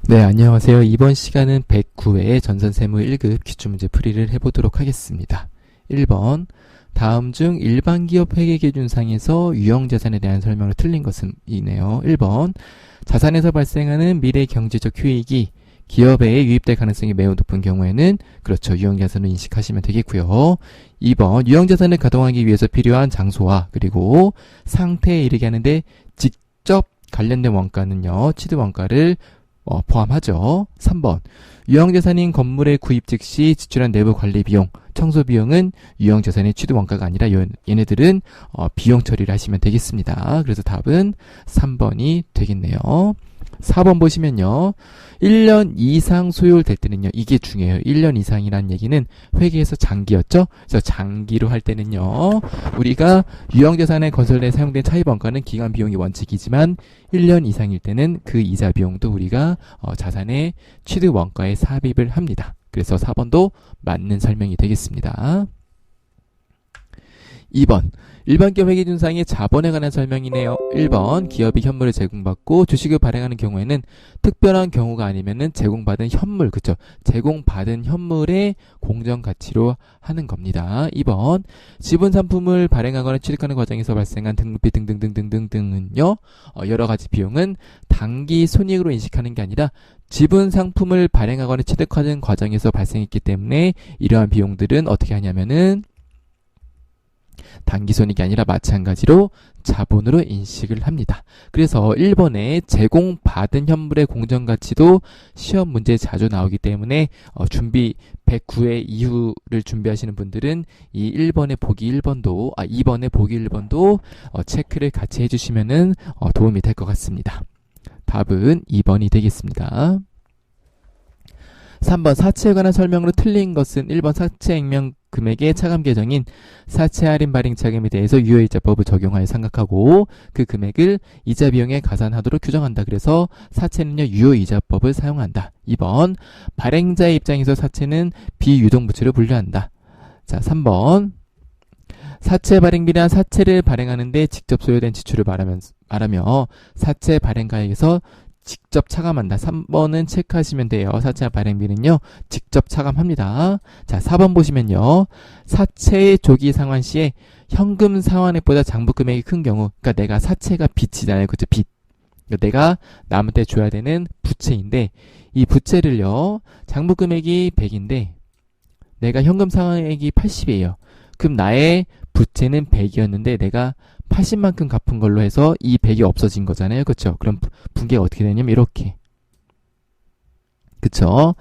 네, 안녕하세요. 이번 시간은 109회 전산세무 1급 기출문제 풀이를 해보도록 하겠습니다. 1번, 다음 중 일반기업 회계기준상에서 유형자산에 대한 설명을 틀린 것은 이네요. 1번, 자산에서 발생하는 미래 경제적 효익이 기업에 유입될 가능성이 매우 높은 경우에는 그렇죠. 유형자산을 인식하시면 되겠고요. 2번, 유형자산을 가동하기 위해서 필요한 장소와 그리고 상태에 이르게 하는데 직접 관련된 원가는요. 취득원가를 포함하죠. 3번, 유형자산인 건물의 구입 즉시 지출한 내부 관리 비용, 청소 비용은 유형자산의 취득원가가 아니라 얘네들은 비용 처리를 하시면 되겠습니다. 그래서 답은 3번이 되겠네요. 4번 보시면요. 1년 이상 소요될 때는요. 이게 중요해요. 1년 이상이라는 얘기는 회계에서 장기였죠. 그래서 장기로 할 때는요. 우리가 유형자산의 건설에 사용된 차입원가는 기간 비용이 원칙이지만 1년 이상일 때는 그 이자 비용도 우리가 자산의 취득원가에 삽입을 합니다. 그래서 4번도 맞는 설명이 되겠습니다. 2번, 일반기업 회계준상의 자본에 관한 설명이네요. 1번, 기업이 현물을 제공받고 주식을 발행하는 경우에는 특별한 경우가 아니면은 제공받은 현물, 그쵸? 제공받은 현물의 공정가치로 하는 겁니다. 2번, 지분 상품을 발행하거나 취득하는 과정에서 발생한 등록비 등등등등등등은요, 여러 가지 비용은 단기 손익으로 인식하는 게 아니라 지분 상품을 발행하거나 취득하는 과정에서 발생했기 때문에 이러한 비용들은 어떻게 하냐면은 단기손익이 아니라 마찬가지로 자본으로 인식을 합니다. 그래서 1번에 제공받은 현물의 공정가치도 시험 문제에 자주 나오기 때문에 준비 109회 이후를 준비하시는 분들은 이 1번의 보기 1번도 2번의 보기 1번도 체크를 같이 해주시면은 도움이 될 것 같습니다. 답은 2번이 되겠습니다. 3번 사채에 관한 설명으로 틀린 것은 1번 사채 액면 금액의 차감 계정인 사채 할인 발행 자금에 대해서 유효이자법을 적용하여 생각하고 그 금액을 이자 비용에 가산하도록 규정한다. 그래서 사채는요 유효이자법을 사용한다. 2번 발행자의 입장에서 사채는 비유동부채로 분류한다. 자, 3번 사채 발행비나 사채를 발행하는데 직접 소요된 지출을 말하며 사채 발행가에게서 직접 차감한다. 3번은 체크하시면 돼요. 사채 발행비는요. 직접 차감합니다. 자, 4번 보시면요. 사채의 조기 상환 시에 현금 상환액보다 장부 금액이 큰 경우, 그러니까 내가 사채가 빚이잖아요. 그죠? 빚. 그러니까 내가 남한테 줘야 되는 부채인데 이 부채를요. 장부 금액이 100인데 내가 현금 상환액이 80이에요. 그럼 나의 부채는 100이었는데 내가 80만큼 갚은 걸로 해서 이 100이 없어진 거잖아요. 그쵸? 그럼 분계가 어떻게 되냐면 이렇게. 그쵸?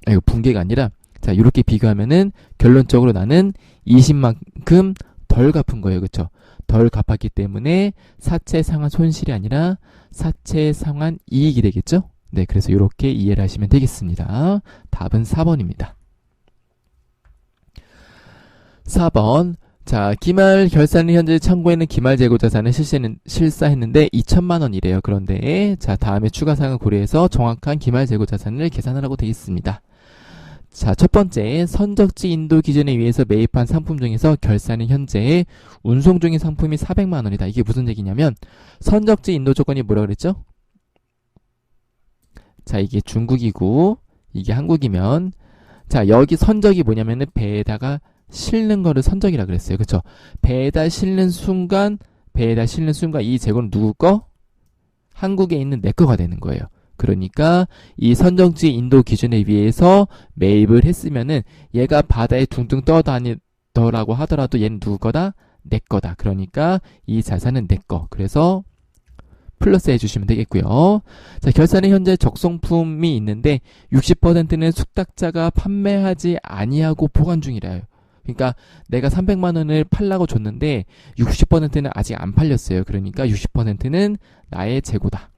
이거 분계가 아니라 자, 이렇게 비교하면은 결론적으로 나는 20만큼 덜 갚은 거예요. 그쵸? 덜 갚았기 때문에 사채 상환 손실이 아니라 사채 상환 이익이 되겠죠? 네, 그래서 이렇게 이해를 하시면 되겠습니다. 답은 4번입니다. 4번 자, 기말 결산을 현재 청구에는 기말 재고 자산을 실사했는데 2천만 원이래요. 그런데 자, 다음에 추가사항을 고려해서 정확한 기말 재고 자산을 계산하라고 되어 있습니다. 자, 첫 번째, 선적지 인도 기준에 의해서 매입한 상품 중에서 결산은 현재 운송 중인 상품이 400만 원이다. 이게 무슨 얘기냐면 선적지 인도 조건이 뭐라 그랬죠? 자, 이게 중국이고 이게 한국이면 자, 여기 선적이 뭐냐면은 배에다가 실는 거를 선적이라 그랬어요. 그쵸? 배에다 실는 순간 이 재고는 누구 거? 한국에 있는 내 거가 되는 거예요. 그러니까 이 선적지 인도 기준에 의해서 매입을 했으면은 얘가 바다에 둥둥 떠다니더라고 하더라도 얘는 누구 거다? 내 거다. 그러니까 이 자산은 내 거. 그래서 플러스 해주시면 되겠고요. 자, 결산에 현재 적성품이 있는데 60%는 숙탁자가 판매하지 아니하고 보관 중이래요. 그러니까 내가 300만 원을 팔라고 줬는데 60%는 아직 안 팔렸어요. 그러니까 60%는 나의 재고다.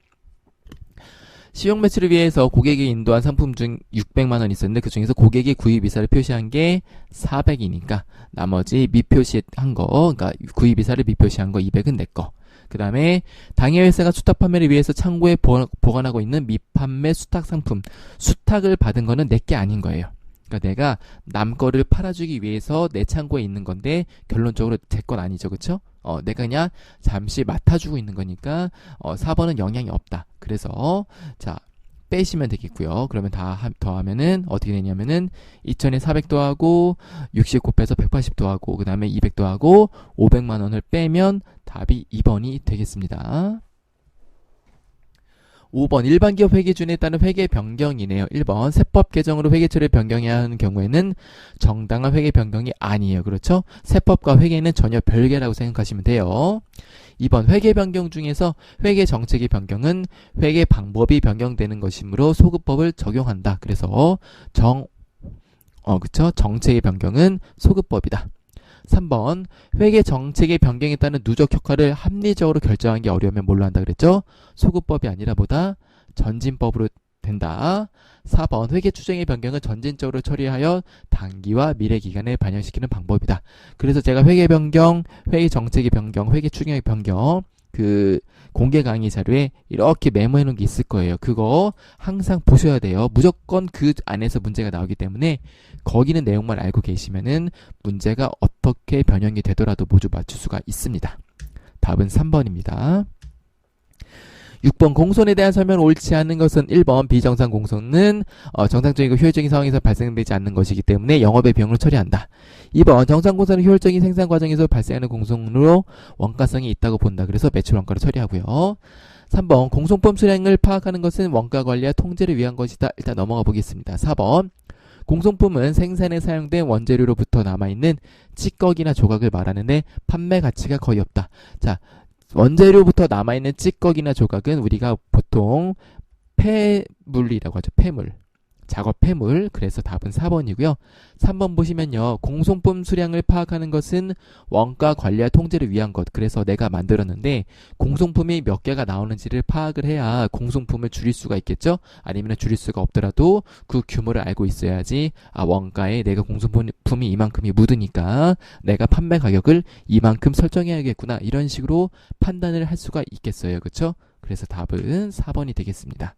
시용 매출을 위해서 고객이 인도한 상품 중 600만 원 있었는데 그 중에서 고객이 구입이사를 표시한 게 400이니까 나머지 미표시한 거, 그러니까 구입이사를 미표시한 거 200은 내 거. 그 다음에 당해회사가 수탁 판매를 위해서 창고에 보관하고 있는 미판매 수탁 상품, 수탁을 받은 거는 내 게 아닌 거예요. 그러니까 내가 남 거를 팔아주기 위해서 내 창고에 있는 건데 결론적으로 제 건 아니죠. 그쵸? 내가 그냥 잠시 맡아주고 있는 거니까 4번은 영향이 없다. 그래서 자, 빼시면 되겠고요. 그러면 더하면은 어떻게 되냐면은 2000에 400 더하고 60 곱해서 180 더하고 그 다음에 200 더하고 500만 원을 빼면 답이 2번이 되겠습니다. 5번 일반 기업 회계준에 따른 회계 변경이네요. 1번 세법 개정으로 회계처를 변경해야 하는 경우에는 정당한 회계 변경이 아니에요. 그렇죠? 세법과 회계는 전혀 별개라고 생각하시면 돼요. 2번 회계 변경 중에서 회계 정책의 변경은 회계 방법이 변경되는 것이므로 소급법을 적용한다. 그래서 그쵸? 정책의 변경은 소급법이다. 3번 회계 정책의 변경에 따른 누적 효과를 합리적으로 결정하기 어려우면 뭘로 한다 그랬죠? 소급법이 아니라 보다 전진법으로 된다. 4번 회계 추정의 변경은 전진적으로 처리하여 단기와 미래 기간에 반영시키는 방법이다. 그래서 제가 회계 변경, 회계 정책의 변경, 회계 추정의 변경 그 공개 강의 자료에 이렇게 메모해 놓은 게 있을 거예요. 그거 항상 보셔야 돼요. 무조건 그 안에서 문제가 나오기 때문에 거기는 내용만 알고 계시면은 문제가 어떻게 변형이 되더라도 모두 맞출 수가 있습니다. 답은 3번입니다. 6번 공손에 대한 설명을 옳지 않은 것은 1번 비정상 공손은 정상적이고 효율적인 상황에서 발생되지 않는 것이기 때문에 영업의 비용을 처리한다. 2번 정상 공손은 효율적인 생산 과정에서 발생하는 공손으로 원가성이 있다고 본다. 그래서 매출 원가를 처리하고요. 3번 공손법 수량을 파악하는 것은 원가 관리와 통제를 위한 것이다. 일단 넘어가 보겠습니다. 4번 공손품은 생산에 사용된 원재료로부터 남아있는 찌꺼기나 조각을 말하는데 판매 가치가 거의 없다. 자, 원재료부터 남아있는 찌꺼기나 조각은 우리가 보통 폐물이라고 하죠. 폐물. 작업 폐물. 그래서 답은 4번이고요. 3번 보시면요. 공손품 수량을 파악하는 것은 원가 관리와 통제를 위한 것. 그래서 내가 만들었는데 공손품이 몇 개가 나오는지를 파악을 해야 공손품을 줄일 수가 있겠죠. 아니면 줄일 수가 없더라도 그 규모를 알고 있어야지 원가에 내가 공손품이 이만큼이 묻으니까 내가 판매 가격을 이만큼 설정해야겠구나. 이런 식으로 판단을 할 수가 있겠어요. 그렇죠? 그래서 답은 4번이 되겠습니다.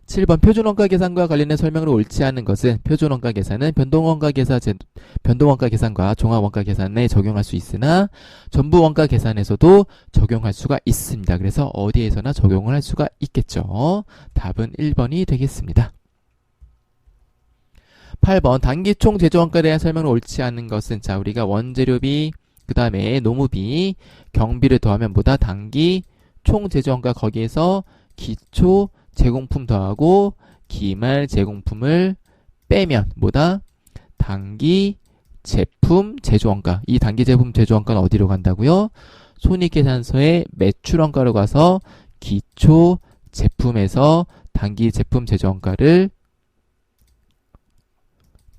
7번 표준원가 계산과 관련된 설명을 옳지 않은 것은 표준원가 계산은 변동원가 계산과 종합원가 계산에 적용할 수 있으나 전부원가 계산에서도 적용할 수가 있습니다. 그래서 어디에서나 적용을 할 수가 있겠죠. 답은 1번이 되겠습니다. 8번 단기총 제조원가에 대한 설명을 옳지 않은 것은 자 우리가 원재료비 그 다음에 노무비 경비를 더하면 뭐다 단기 총 제조원가 거기에서 기초 제공품 더하고 기말 제공품을 빼면 뭐다? 단기 제품 제조원가. 이 단기 제품 제조원가는 어디로 간다고요? 손익계산서에 매출원가로 가서 기초 제품에서 단기 제품 제조원가를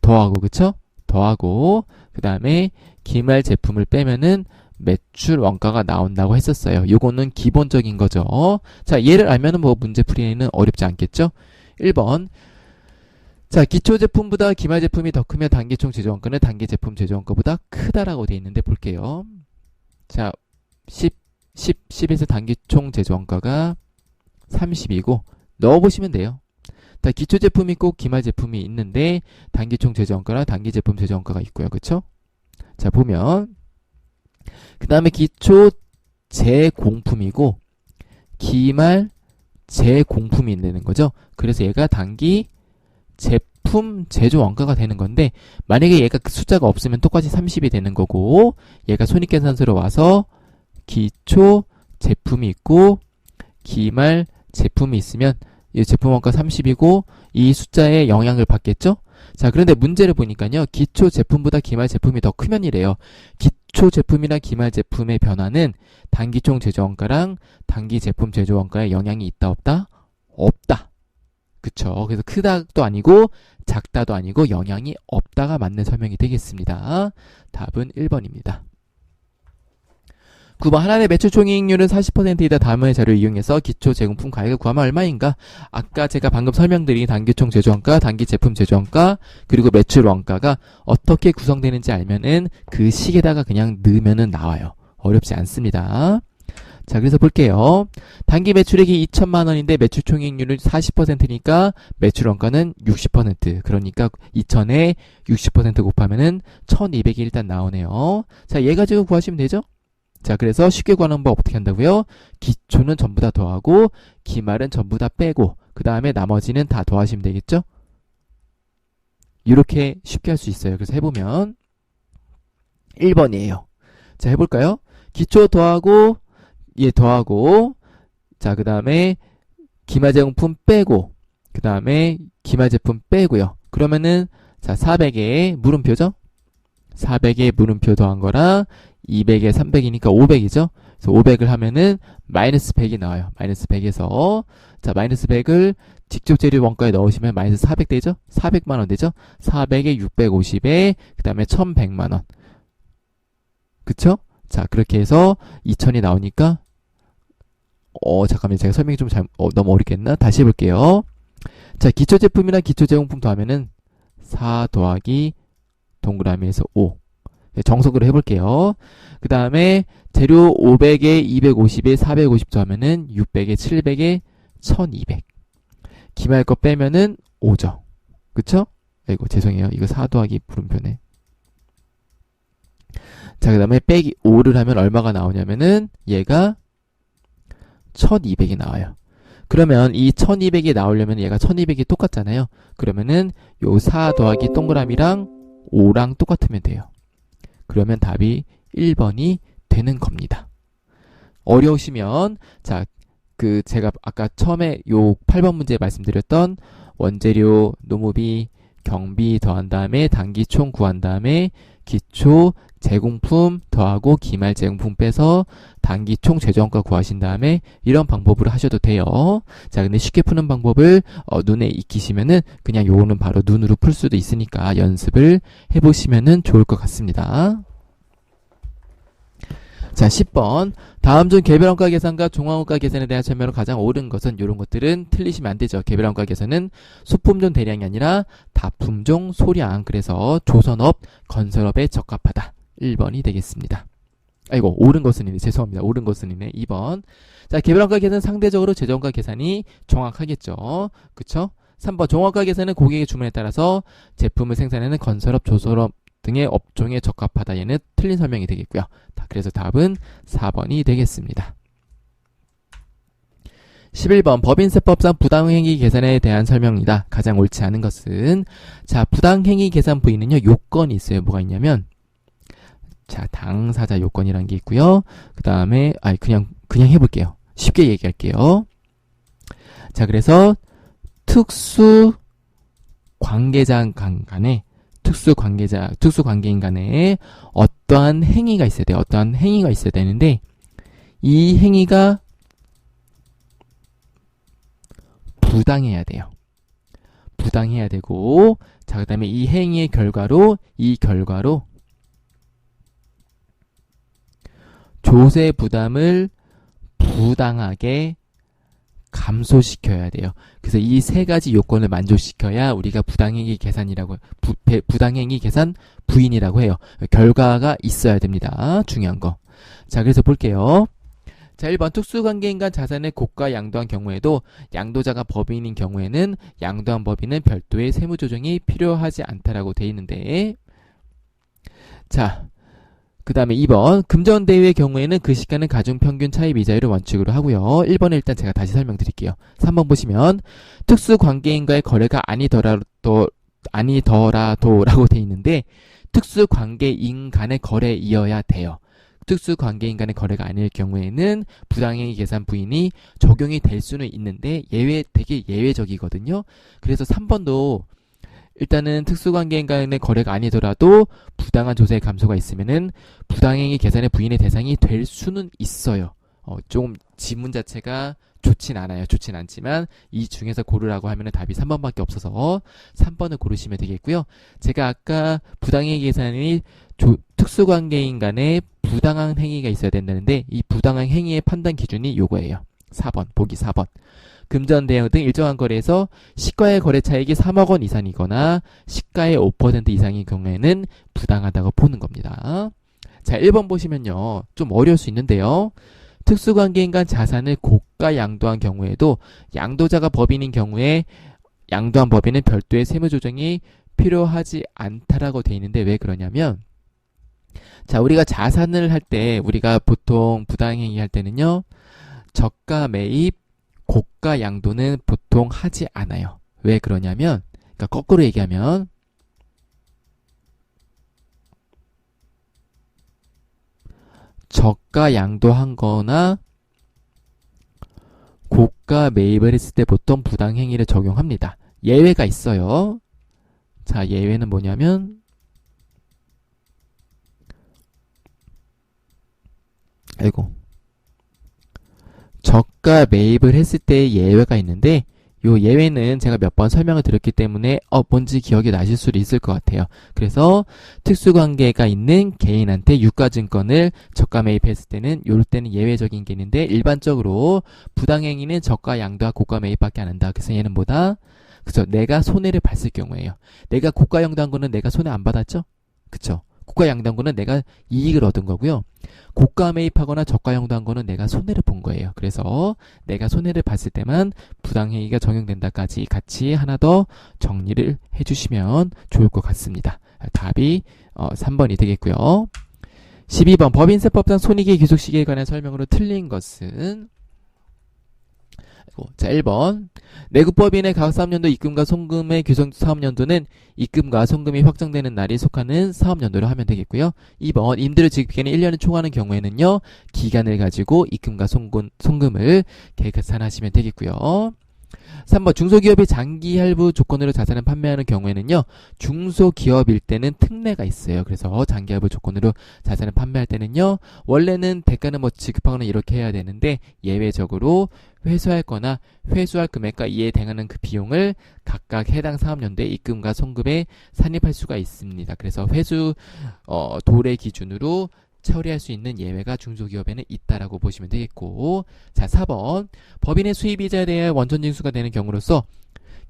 더하고 그쵸? 더하고 그 다음에 기말 제품을 빼면은 매출 원가가 나온다고 했었어요. 요거는 기본적인 거죠. 자, 얘를 알면은 뭐 문제 풀이에는 어렵지 않겠죠? 1번. 자, 기초 제품보다 기말 제품이 더 크면 단기 총 제조원가는 단기 제품 제조원가보다 크다라고 되어 있는데 볼게요. 자, 10에서 단기 총 제조원가가 30이고 넣어보시면 돼요. 자, 기초 제품이 있고 기말 제품이 있는데 단기 총 제조원가랑 단기 제품 제조원가가 있고요. 그쵸? 자, 보면 그 다음에 기초 제공품이고 기말 제공품이 있는 거죠. 그래서 얘가 단기 제품 제조원가가 되는 건데 만약에 얘가 그 숫자가 없으면 똑같이 30이 되는 거고 얘가 손익계산서로 와서 기초 제품이 있고 기말 제품이 있으면 이 제품원가 30이고 이 숫자에 영향을 받겠죠. 자, 그런데 문제를 보니까요. 기초 제품보다 기말 제품이 더 크면 이래요. 기초 제품이나 기말 제품의 변화는 단기총 제조원가랑 단기 제품 제조원가에 영향이 있다 없다? 없다. 그쵸. 그래서 크다도 아니고 작다도 아니고 영향이 없다가 맞는 설명이 되겠습니다. 답은 1번입니다. 9번 하나의 매출 총이익률은 40%이다. 다음의 자료를 이용해서 기초 제공품 가격을 구하면 얼마인가? 아까 제가 방금 설명드린 단기총 제조원가, 단기 제품 제조원가, 그리고 매출 원가가 어떻게 구성되는지 알면은 그 식에다가 그냥 넣으면은 나와요. 어렵지 않습니다. 자, 그래서 볼게요. 단기 매출액이 2천만 원인데 매출 총이익률은 40%니까 매출 원가는 60%. 그러니까 2천에 60% 곱하면은 1200이 일단 나오네요. 자, 얘 가지고 구하시면 되죠? 자, 그래서 쉽게 구하는 법 어떻게 한다고요? 기초는 전부 다 더하고 기말은 전부 다 빼고 그 다음에 나머지는 다 더하시면 되겠죠? 이렇게 쉽게 할 수 있어요. 그래서 해보면 1번이에요. 자, 해볼까요? 기초 더하고 더하고 자, 그 다음에 기말제공품 빼고 그 다음에 기말제품 빼고요. 그러면은 자, 400에 물음표죠? 400에 물음표 더한 거랑 200에 300이니까 500이죠? 그래서 500을 하면은 마이너스 100이 나와요. 마이너스 100에서 자, 마이너스 100을 직접 재료 원가에 넣으시면 마이너스 400 되죠? 400만원 되죠? 400에 650에 그 다음에 1100만원. 그쵸? 자, 그렇게 해서 2000이 나오니까 잠깐만요. 제가 설명이 좀 너무 어렵게 했나? 다시 해볼게요. 자, 기초제품이나 기초제공품 더하면은 4 더하기 동그라미에서 5. 정석으로 해볼게요. 그 다음에 재료 500에 250에 450 더하면은 600에 700에 1200. 기말 거 빼면은 5죠. 그쵸? 아이고, 죄송해요. 이거 4 더하기 물음표네. 자, 그 다음에 빼기 5를 하면 얼마가 나오냐면은 얘가 1200이 나와요. 그러면 이 1200이 나오려면 얘가 1200이 똑같잖아요. 그러면은 요 4 더하기 동그라미랑 5랑 똑같으면 돼요. 그러면 답이 1번이 되는 겁니다. 어려우시면 자, 제가 아까 처음에 요 8번 문제 말씀드렸던 원재료, 노무비, 경비 더한 다음에 단기총 구한 다음에 기초 제공품 더하고 기말 제공품 빼서 단기총 최저원가 구하신 다음에 이런 방법으로 하셔도 돼요. 자, 근데 쉽게 푸는 방법을 눈에 익히시면은 그냥 요거는 바로 눈으로 풀 수도 있으니까 연습을 해보시면은 좋을 것 같습니다. 자, 10번. 다음 중 개별원가 계산과 종합원가 계산에 대한 설명으로 가장 옳은 것은 이런 것들은 틀리시면 안 되죠. 개별원가 계산은 소품종 대량이 아니라 다품종 소량. 그래서 조선업, 건설업에 적합하다. 1번이 되겠습니다. 아이고, 옳은 것은 이네. 죄송합니다. 옳은 것은 이네. 2번. 자, 개별원가 계산은 상대적으로 최저원가 계산이 정확하겠죠. 그쵸? 3번. 종합원가 계산은 고객의 주문에 따라서 제품을 생산하는 건설업, 조선업 등의 업종에 적합하다. 얘는 틀린 설명이 되겠고요. 그래서 답은 4번이 되겠습니다. 11번 법인세법상 부당행위 계산에 대한 설명이다. 가장 옳지 않은 것은 자, 부당행위 계산 부위는요. 요건이 있어요. 뭐가 있냐면 자, 당사자 요건이라는 게 있고요. 그 다음에 그냥 해볼게요. 쉽게 얘기할게요. 자, 그래서 특수 관계자 간에 특수관계인 간에 어떠한 행위가 있어야 돼요. 어떠한 행위가 있어야 되는데, 이 행위가 부당해야 돼요. 부당해야 되고, 자, 그 다음에 이 행위의 결과로 조세 부담을 부당하게 감소시켜야 돼요. 그래서 이 세 가지 요건을 만족시켜야 우리가 부당행위 계산이라고, 부당행위 계산 부인이라고 해요. 결과가 있어야 됩니다. 중요한 거. 자, 그래서 볼게요. 자, 1번 특수관계인 간 자산을 고가 양도한 경우에도 양도자가 법인인 경우에는 양도한 법인은 별도의 세무조정이 필요하지 않다라고 돼 있는데, 자, 그 다음에 2번 금전대유의 경우에는 그 시가는 가중평균 차입 이자율을 원칙으로 하고요. 1번은 일단 제가 다시 설명드릴게요. 3번 보시면 특수관계인과의 거래가 아니더라도라고 돼 있는데 특수관계인 간의 거래이어야 돼요. 특수관계인 간의 거래가 아닐 경우에는 부당행위 계산 부인이 적용이 될 수는 있는데 되게 예외적이거든요. 그래서 3번도 일단은 특수관계인 간의 거래가 아니더라도 부당한 조세의 감소가 있으면은 부당행위 계산의 부인의 대상이 될 수는 있어요. 좀 지문 자체가 좋진 않아요. 좋진 않지만 이 중에서 고르라고 하면은 답이 3번밖에 없어서 3번을 고르시면 되겠고요. 제가 아까 부당행위 계산이 특수관계인 간에 부당한 행위가 있어야 된다는데 이 부당한 행위의 판단 기준이 요거예요. 4번, 보기 4번. 금전 대여 등 일정한 거래에서 시가의 거래 차익이 3억 원 이상이거나 시가의 5% 이상인 경우에는 부당하다고 보는 겁니다. 자, 1번 보시면요. 좀 어려울 수 있는데요. 특수관계인 간 자산을 고가 양도한 경우에도 양도자가 법인인 경우에 양도한 법인은 별도의 세무조정이 필요하지 않다라고 돼 있는데 왜 그러냐면 자, 우리가 자산을 할 때, 우리가 보통 부당행위 할 때는요, 저가 매입, 고가 양도는 보통 하지 않아요. 왜 그러냐면, 그러니까 거꾸로 얘기하면, 저가 양도한 거나 고가 매입을 했을 때 보통 부당행위를 적용합니다. 예외가 있어요. 자, 예외는 뭐냐면, 저가 매입을 했을 때 예외가 있는데, 요 예외는 제가 몇 번 설명을 드렸기 때문에 뭔지 기억이 나실 수도 있을 것 같아요. 그래서 특수관계가 있는 개인한테 유가증권을 저가 매입했을 때는 요럴 때는 예외적인 게 있는데, 일반적으로 부당행위는 저가 양도와 고가 매입밖에 안 한다. 그래서 얘는 뭐다? 그쵸? 내가 손해를 봤을 경우에요. 내가 고가 양도한 거는 내가 손해 안 받았죠? 그쵸? 고가 양도한 거는 내가 이익을 얻은 거고요. 고가 매입하거나 저가 양도한 거는 내가 손해를 본 거예요. 그래서 내가 손해를 봤을 때만 부당행위가 적용된다까지 같이 하나 더 정리를 해주시면 좋을 것 같습니다. 답이 3번이 되겠고요. 12번 법인세법상 손익의 귀속 시기에 관한 설명으로 틀린 것은 자, 1번 내국법인의 각 사업연도 입금과 송금의 규정 사업연도는 입금과 송금이 확정되는 날이 속하는 사업연도로 하면 되겠고요. 2번 임대료 지급기간이 1년을 초과하는 경우에는요, 기간을 가지고 입금과 송금을 계산하시면 되겠고요. 3번 중소기업이 장기 할부 조건으로 자산을 판매하는 경우에는요, 중소기업일 때는 특례가 있어요. 그래서 장기 할부 조건으로 자산을 판매할 때는요, 원래는 대가는 뭐 지급하거나 이렇게 해야 되는데, 예외적으로 회수할 거나 회수할 금액과 이에 대응하는 그 비용을 각각 해당 사업연도에 입금과 송금에 산입할 수가 있습니다. 그래서 회수 도래 기준으로 처리할 수 있는 예외가 중소기업에는 있다라고 보시면 되겠고, 자, 4번 법인의 수입이자에 대해 원천징수가 되는 경우로서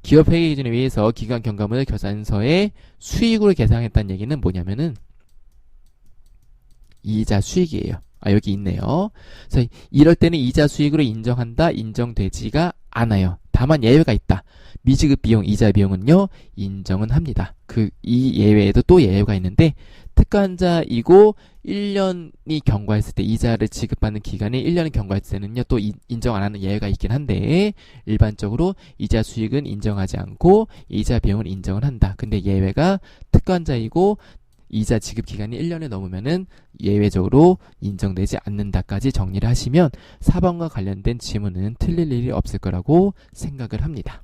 기업회계 기준에 의해서 기관 경감을 결산서에 수익으로 계산했다는 얘기는 뭐냐면은 이자 수익이에요. 여기 있네요. 그래서 이럴 때는 이자 수익으로 인정한다, 인정되지가 않아요. 다만 예외가 있다. 미지급 비용, 이자 비용은요, 인정은 합니다. 이 예외에도 또 예외가 있는데, 특간자이고 1년이 경과했을 때, 이자를 지급받는 기간이 1년을 경과했을 때는요, 또 인정 안 하는 예외가 있긴 한데, 일반적으로 이자 수익은 인정하지 않고, 이자 비용은 인정을 한다. 근데 예외가 특간자이고, 이자 지급 기간이 1년을 넘으면은 예외적으로 인정되지 않는다까지 정리를 하시면 4번과 관련된 지문은 틀릴 일이 없을 거라고 생각을 합니다.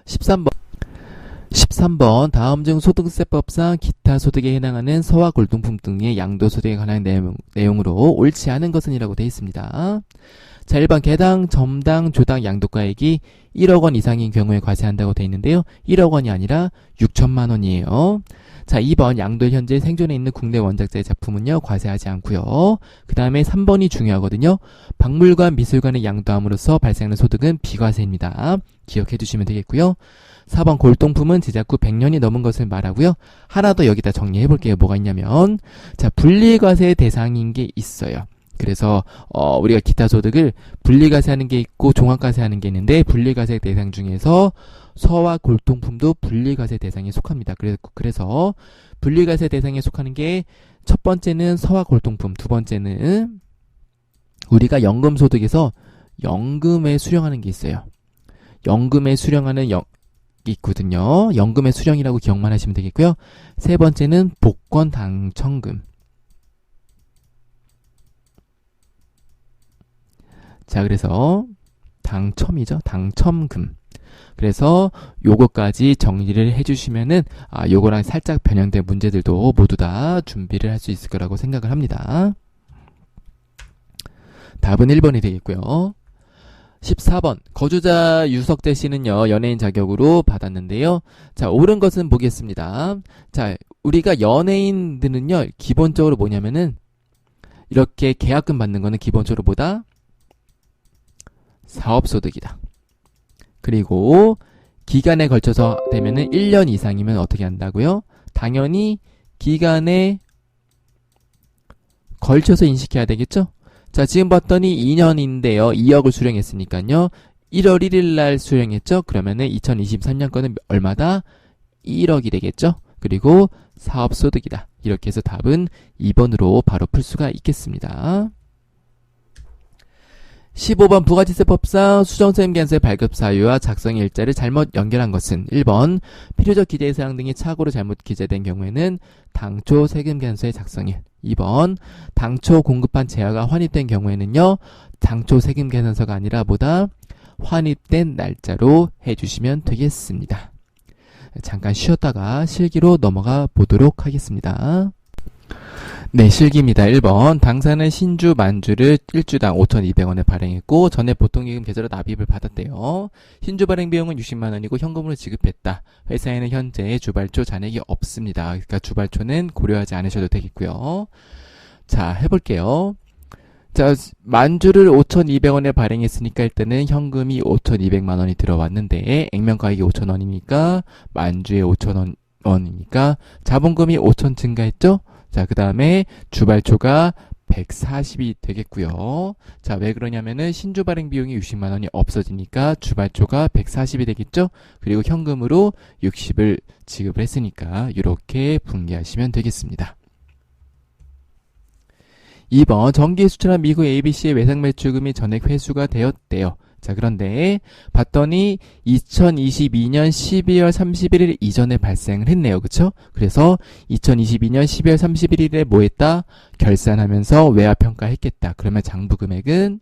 13번 다음 중 소득세법상 기타 소득에 해당하는 서와 골동품 등의 양도소득에 관한 내용으로 옳지 않은 것은 이라고 되어 있습니다. 자, 1번 개당, 점당, 조당 양도가액이 1억 원 이상인 경우에 과세한다고 되어 있는데요. 1억 원이 아니라 6천만 원이에요. 자, 2번 양도 현재 생존해 있는 국내 원작자의 작품은요, 과세하지 않고요. 그 다음에 3번이 중요하거든요. 박물관, 미술관을 양도함으로써 발생하는 소득은 비과세입니다. 기억해 두시면 되겠고요. 4번 골동품은 제작 후 100년이 넘은 것을 말하고요. 하나 더 여기다 정리해 볼게요. 뭐가 있냐면, 자, 분리과세 대상인 게 있어요. 그래서 우리가 기타 소득을 분리과세하는 게 있고 종합과세하는 게 있는데, 분리과세 대상 중에서 서와 골동품도 분리과세 대상에 속합니다. 그래서 분리과세 대상에 속하는 게 첫 번째는 서와 골동품, 두 번째는 우리가 연금소득에서 연금에 수령하는 게 있어요. 연금에 수령하는 있거든요. 연금의 수령이라고 기억만 하시면 되겠고요. 세 번째는 복권 당첨금. 자, 그래서 당첨이죠. 당첨금. 그래서 요거까지 정리를 해주시면은 요거랑 살짝 변형된 문제들도 모두 다 준비를 할 수 있을 거라고 생각을 합니다. 답은 1번이 되겠고요. 14번 거주자 유석재 씨는요, 연예인 자격으로 받았는데요. 자, 옳은 것은 보겠습니다. 자, 우리가 연예인들은요, 기본적으로 뭐냐면은 이렇게 계약금 받는 거는 기본적으로 뭐다? 사업소득이다. 그리고 기간에 걸쳐서 되면은 1년 이상이면 어떻게 한다고요? 당연히 기간에 걸쳐서 인식해야 되겠죠? 자, 지금 봤더니 2년인데요. 2억을 수령했으니까요. 1월 1일 날 수령했죠? 그러면은 2023년 거는 얼마다? 1억이 되겠죠? 그리고 사업소득이다. 이렇게 해서 답은 2번으로 바로 풀 수가 있겠습니다. 15번 부가지세법상 수정세금계산서의 발급 사유와 작성 일자를 잘못 연결한 것은 1번 필요적 기재의 사항 등이 착오로 잘못 기재된 경우에는 당초 세금계산서의 작성일, 2번 당초 공급한 재화가 환입된 경우에는요 당초 세금계산서가 아니라 보다 환입된 날짜로 해주시면 되겠습니다. 잠깐 쉬었다가 실기로 넘어가 보도록 하겠습니다. 네, 실기입니다. 1번 당사는 신주 만주를 1주당 5,200원에 발행했고 전에 보통예금 계좌로 납입을 받았대요. 신주 발행 비용은 60만 원이고 현금으로 지급했다. 회사에는 현재 주발초 잔액이 없습니다. 그러니까 주발초는 고려하지 않으셔도 되겠고요. 자, 해볼게요. 자, 만주를 5,200원에 발행했으니까 일단은 현금이 5,200만 원이 들어왔는데 액면가액이 5,000원이니까 만주에 5,000원이니까 자본금이 5,000 증가했죠? 자, 그 다음에 주발초가 140이 되겠고요. 자, 왜 그러냐면은 신주 발행 비용이 60만 원이 없어지니까 주발초가 140이 되겠죠? 그리고 현금으로 60을 지급을 했으니까 이렇게 분개하시면 되겠습니다. 2번 정기에 수출한 미국 ABC의 외상매출금이 전액 회수가 되었대요. 자, 그런데 봤더니 2022년 12월 31일 이전에 발생을 했네요. 그쵸? 그래서 2022년 12월 31일에 뭐 했다? 결산하면서 외화평가했겠다. 그러면 장부금액은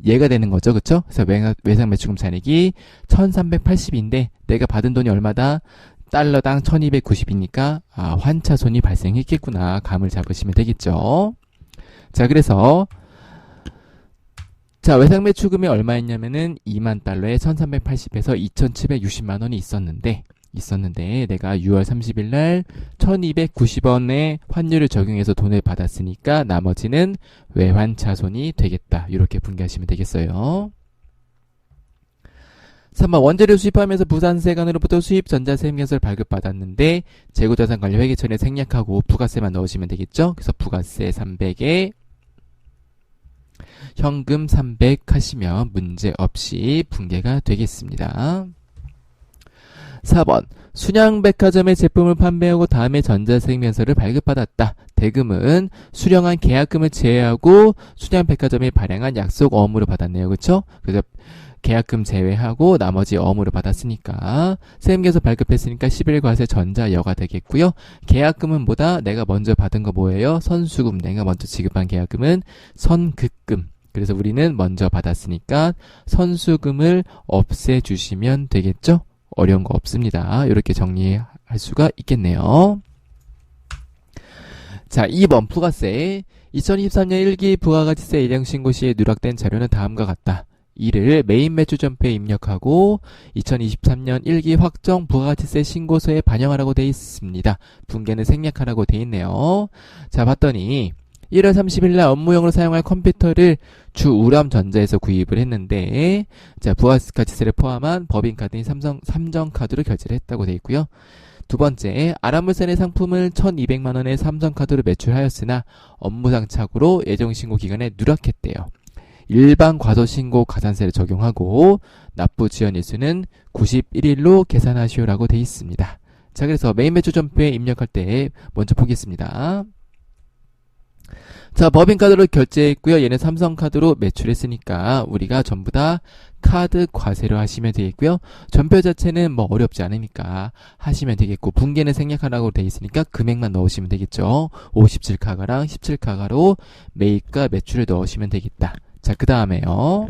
얘가 되는 거죠. 그쵸? 그래서 외상매출금 잔액이 1380인데 내가 받은 돈이 얼마다? 달러당 1290이니까 환차손이 발생했겠구나. 감을 잡으시면 되겠죠. 자, 그래서 자, 외상매출금이 얼마였냐면은 2만 달러에 1380에서 2760만 원이 있었는데 내가 6월 30일 날 1290원의 환율을 적용해서 돈을 받았으니까 나머지는 외환차손이 되겠다. 이렇게 분개하시면 되겠어요. 3번 원재료 수입하면서 부산세관으로부터 수입 전자세금계산서를 발급받았는데 재고자산 관리 회계처리에 생략하고 부가세만 넣으시면 되겠죠. 그래서 부가세 300에 현금 300 하시면 문제없이 분개가 되겠습니다. 4번 순양백화점의 제품을 판매하고 다음에 전자세금계산서를 발급받았다. 대금은 수령한 계약금을 제외하고 순양백화점이 발행한 약속 어음으로 받았네요. 그렇죠? 그래서 계약금 제외하고 나머지 어음으로 받았으니까 세금계산서 발급했으니까 11과세 전자여가 되겠고요. 계약금은 뭐다? 내가 먼저 받은 거 뭐예요? 선수금. 내가 먼저 지급한 계약금은 선급금. 그래서 우리는 먼저 받았으니까 선수금을 없애주시면 되겠죠? 어려운 거 없습니다. 이렇게 정리할 수가 있겠네요. 자, 2번 부가세. 2023년 1기 부가가치세 일행신고 시에 누락된 자료는 다음과 같다. 이를 메인 매출 전표에 입력하고 2023년 1기 확정 부가가치세 신고서에 반영하라고 되어 있습니다. 분개는 생략하라고 되어 있네요. 자, 봤더니 1월 30일 날 업무용으로 사용할 컴퓨터를 주우람전자에서 구입을 했는데 자, 부가가치세를 포함한 법인카드인 삼성카드로 결제를 했다고 되어 있고요. 두 번째, 아람물산의 상품을 1200만 원의 삼성카드로 매출하였으나 업무상 착오로 예정신고 기간에 누락했대요. 일반 과소신고 가산세를 적용하고 납부 지연 일수는 91일로 계산하시오라고 되어 있습니다. 자, 그래서 메인 매출 전표에 입력할 때 먼저 보겠습니다. 자, 법인카드로 결제했고요. 얘는 삼성카드로 매출했으니까 우리가 전부 다 카드 과세로 하시면 되겠고요. 전표 자체는 뭐 어렵지 않으니까 하시면 되겠고 분개는 생략하라고 되어 있으니까 금액만 넣으시면 되겠죠. 57카가랑 17카가로 매입과 매출을 넣으시면 되겠다. 자, 그 다음에요.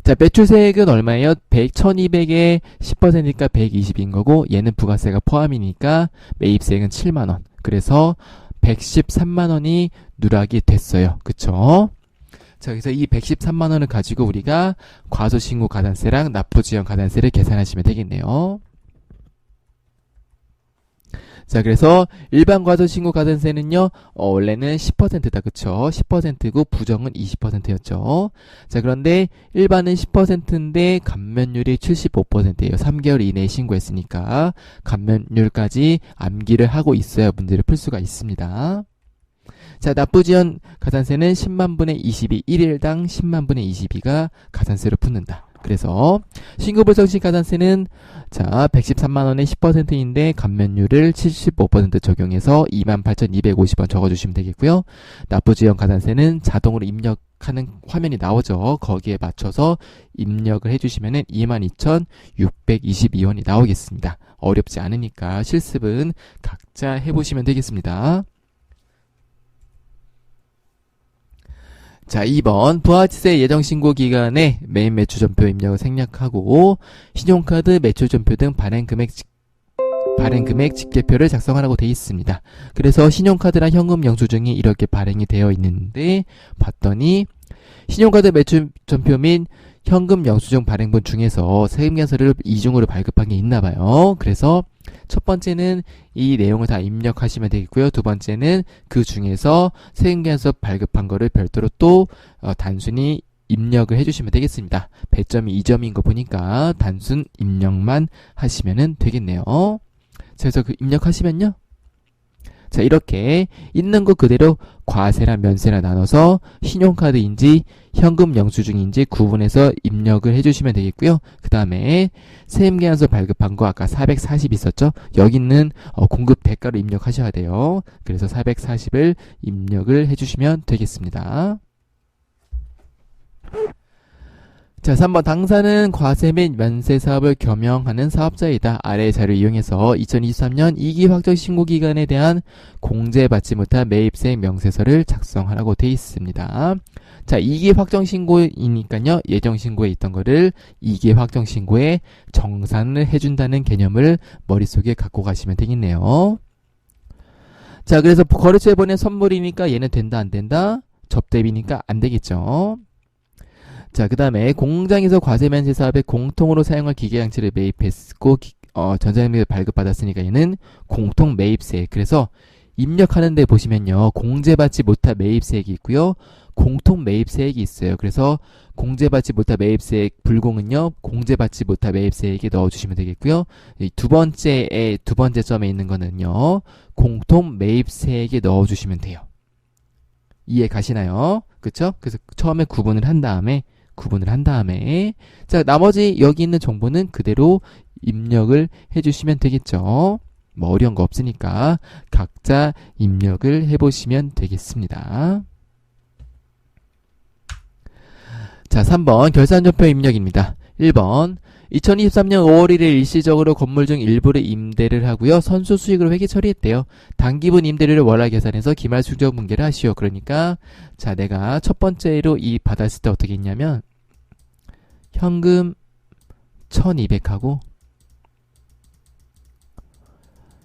자, 매출세액은 얼마예요? 1200에 10%니까 120인 거고 얘는 부가세가 포함이니까 매입세액은 7만원. 그래서 113만원이 누락이 됐어요. 그쵸? 자, 그래서 이 113만원을 가지고 우리가 과소신고 가산세랑 납부지연 가산세를 계산하시면 되겠네요. 자, 그래서 일반 과소신고 가산세는요, 원래는 10%다. 그쵸? 10%고 부정은 20%였죠. 자, 그런데 일반은 10%인데 감면율이 75%예요. 3개월 이내에 신고했으니까 감면율까지 암기를 하고 있어야 문제를 풀 수가 있습니다. 자, 납부지연 가산세는 10만 분의 22, 1일당 10만 분의 22가 가산세로 붙는다. 그래서 신고불성시가산세는 자 113만원에 10%인데 감면율을 75% 적용해서 28,250원 적어주시면 되겠고요. 납부지연 가산세는 자동으로 입력하는 화면이 나오죠. 거기에 맞춰서 입력을 해주시면 22,622원이 나오겠습니다. 어렵지 않으니까 실습은 각자 해보시면 되겠습니다. 자, 2번 부가가치세 예정신고 기간에 메인 매출전표 입력을 생략하고 신용카드 매출전표 등 발행금액 집계표를 작성하라고 되어 있습니다. 그래서 신용카드랑 현금 영수증이 이렇게 발행이 되어 있는데 봤더니 신용카드 매출전표 및 현금 영수증 발행본 중에서 세금계산서를 이중으로 발급한 게 있나봐요. 그래서 첫 번째는 이 내용을 다 입력하시면 되겠고요. 두 번째는 그 중에서 세금계산서 발급한 거를 별도로 또 단순히 입력을 해주시면 되겠습니다. 배점이 2점인 거 보니까 단순 입력만 하시면 되겠네요. 그래서 그 입력하시면요. 자, 이렇게 있는 거 그대로 과세랑 면세랑 나눠서 신용카드인지 현금 영수증인지 구분해서 입력을 해주시면 되겠고요. 그 다음에 세금계산서 발급한 거 아까 440 있었죠? 여기는 공급 대가로 입력하셔야 돼요. 그래서 440을 입력을 해주시면 되겠습니다. 자, 3번 당사는 과세 및 면세 사업을 겸용하는 사업자이다. 아래의 자료를 이용해서 2023년 2기 확정 신고 기간에 대한 공제받지 못한 매입세 명세서를 작성하라고 되어 있습니다. 자, 2기 확정 신고이니까요. 예정 신고에 있던 거를 2기 확정 신고에 정산을 해준다는 개념을 머릿속에 갖고 가시면 되겠네요. 자, 그래서 거래처에 보낸 선물이니까 얘는 된다 안 된다? 접대비니까 안 되겠죠. 자, 그 다음에 공장에서 과세면세 사업에 공통으로 사용할 기계장치를 매입했고 전자장비를 발급받았으니까 얘는 공통 매입세. 그래서 입력하는데 보시면요. 공제받지 못한 매입세액이 있고요. 공통 매입세액이 있어요. 그래서 공제받지 못한 매입세액 불공은요. 공제받지 못한 매입세액에 넣어주시면 되겠고요. 이 두 번째 점에 있는 거는요. 공통 매입세액에 넣어주시면 돼요. 이해 가시나요? 그쵸? 그래서 처음에 구분을 한 다음에 자, 나머지 여기 있는 정보는 그대로 입력을 해주시면 되겠죠. 뭐 어려운 거 없으니까 각자 입력을 해보시면 되겠습니다. 자, 3번 결산전표 입력입니다. 1번 2023년 5월 1일 일시적으로 건물 중 일부를 임대를 하고요. 선수 수익으로 회계 처리했대요. 단기분 임대료를 월화 계산해서 기말 수정 분계를 하시오. 그러니까 자, 내가 첫 번째로 이 받았을 때 어떻게 했냐면 현금 1200하고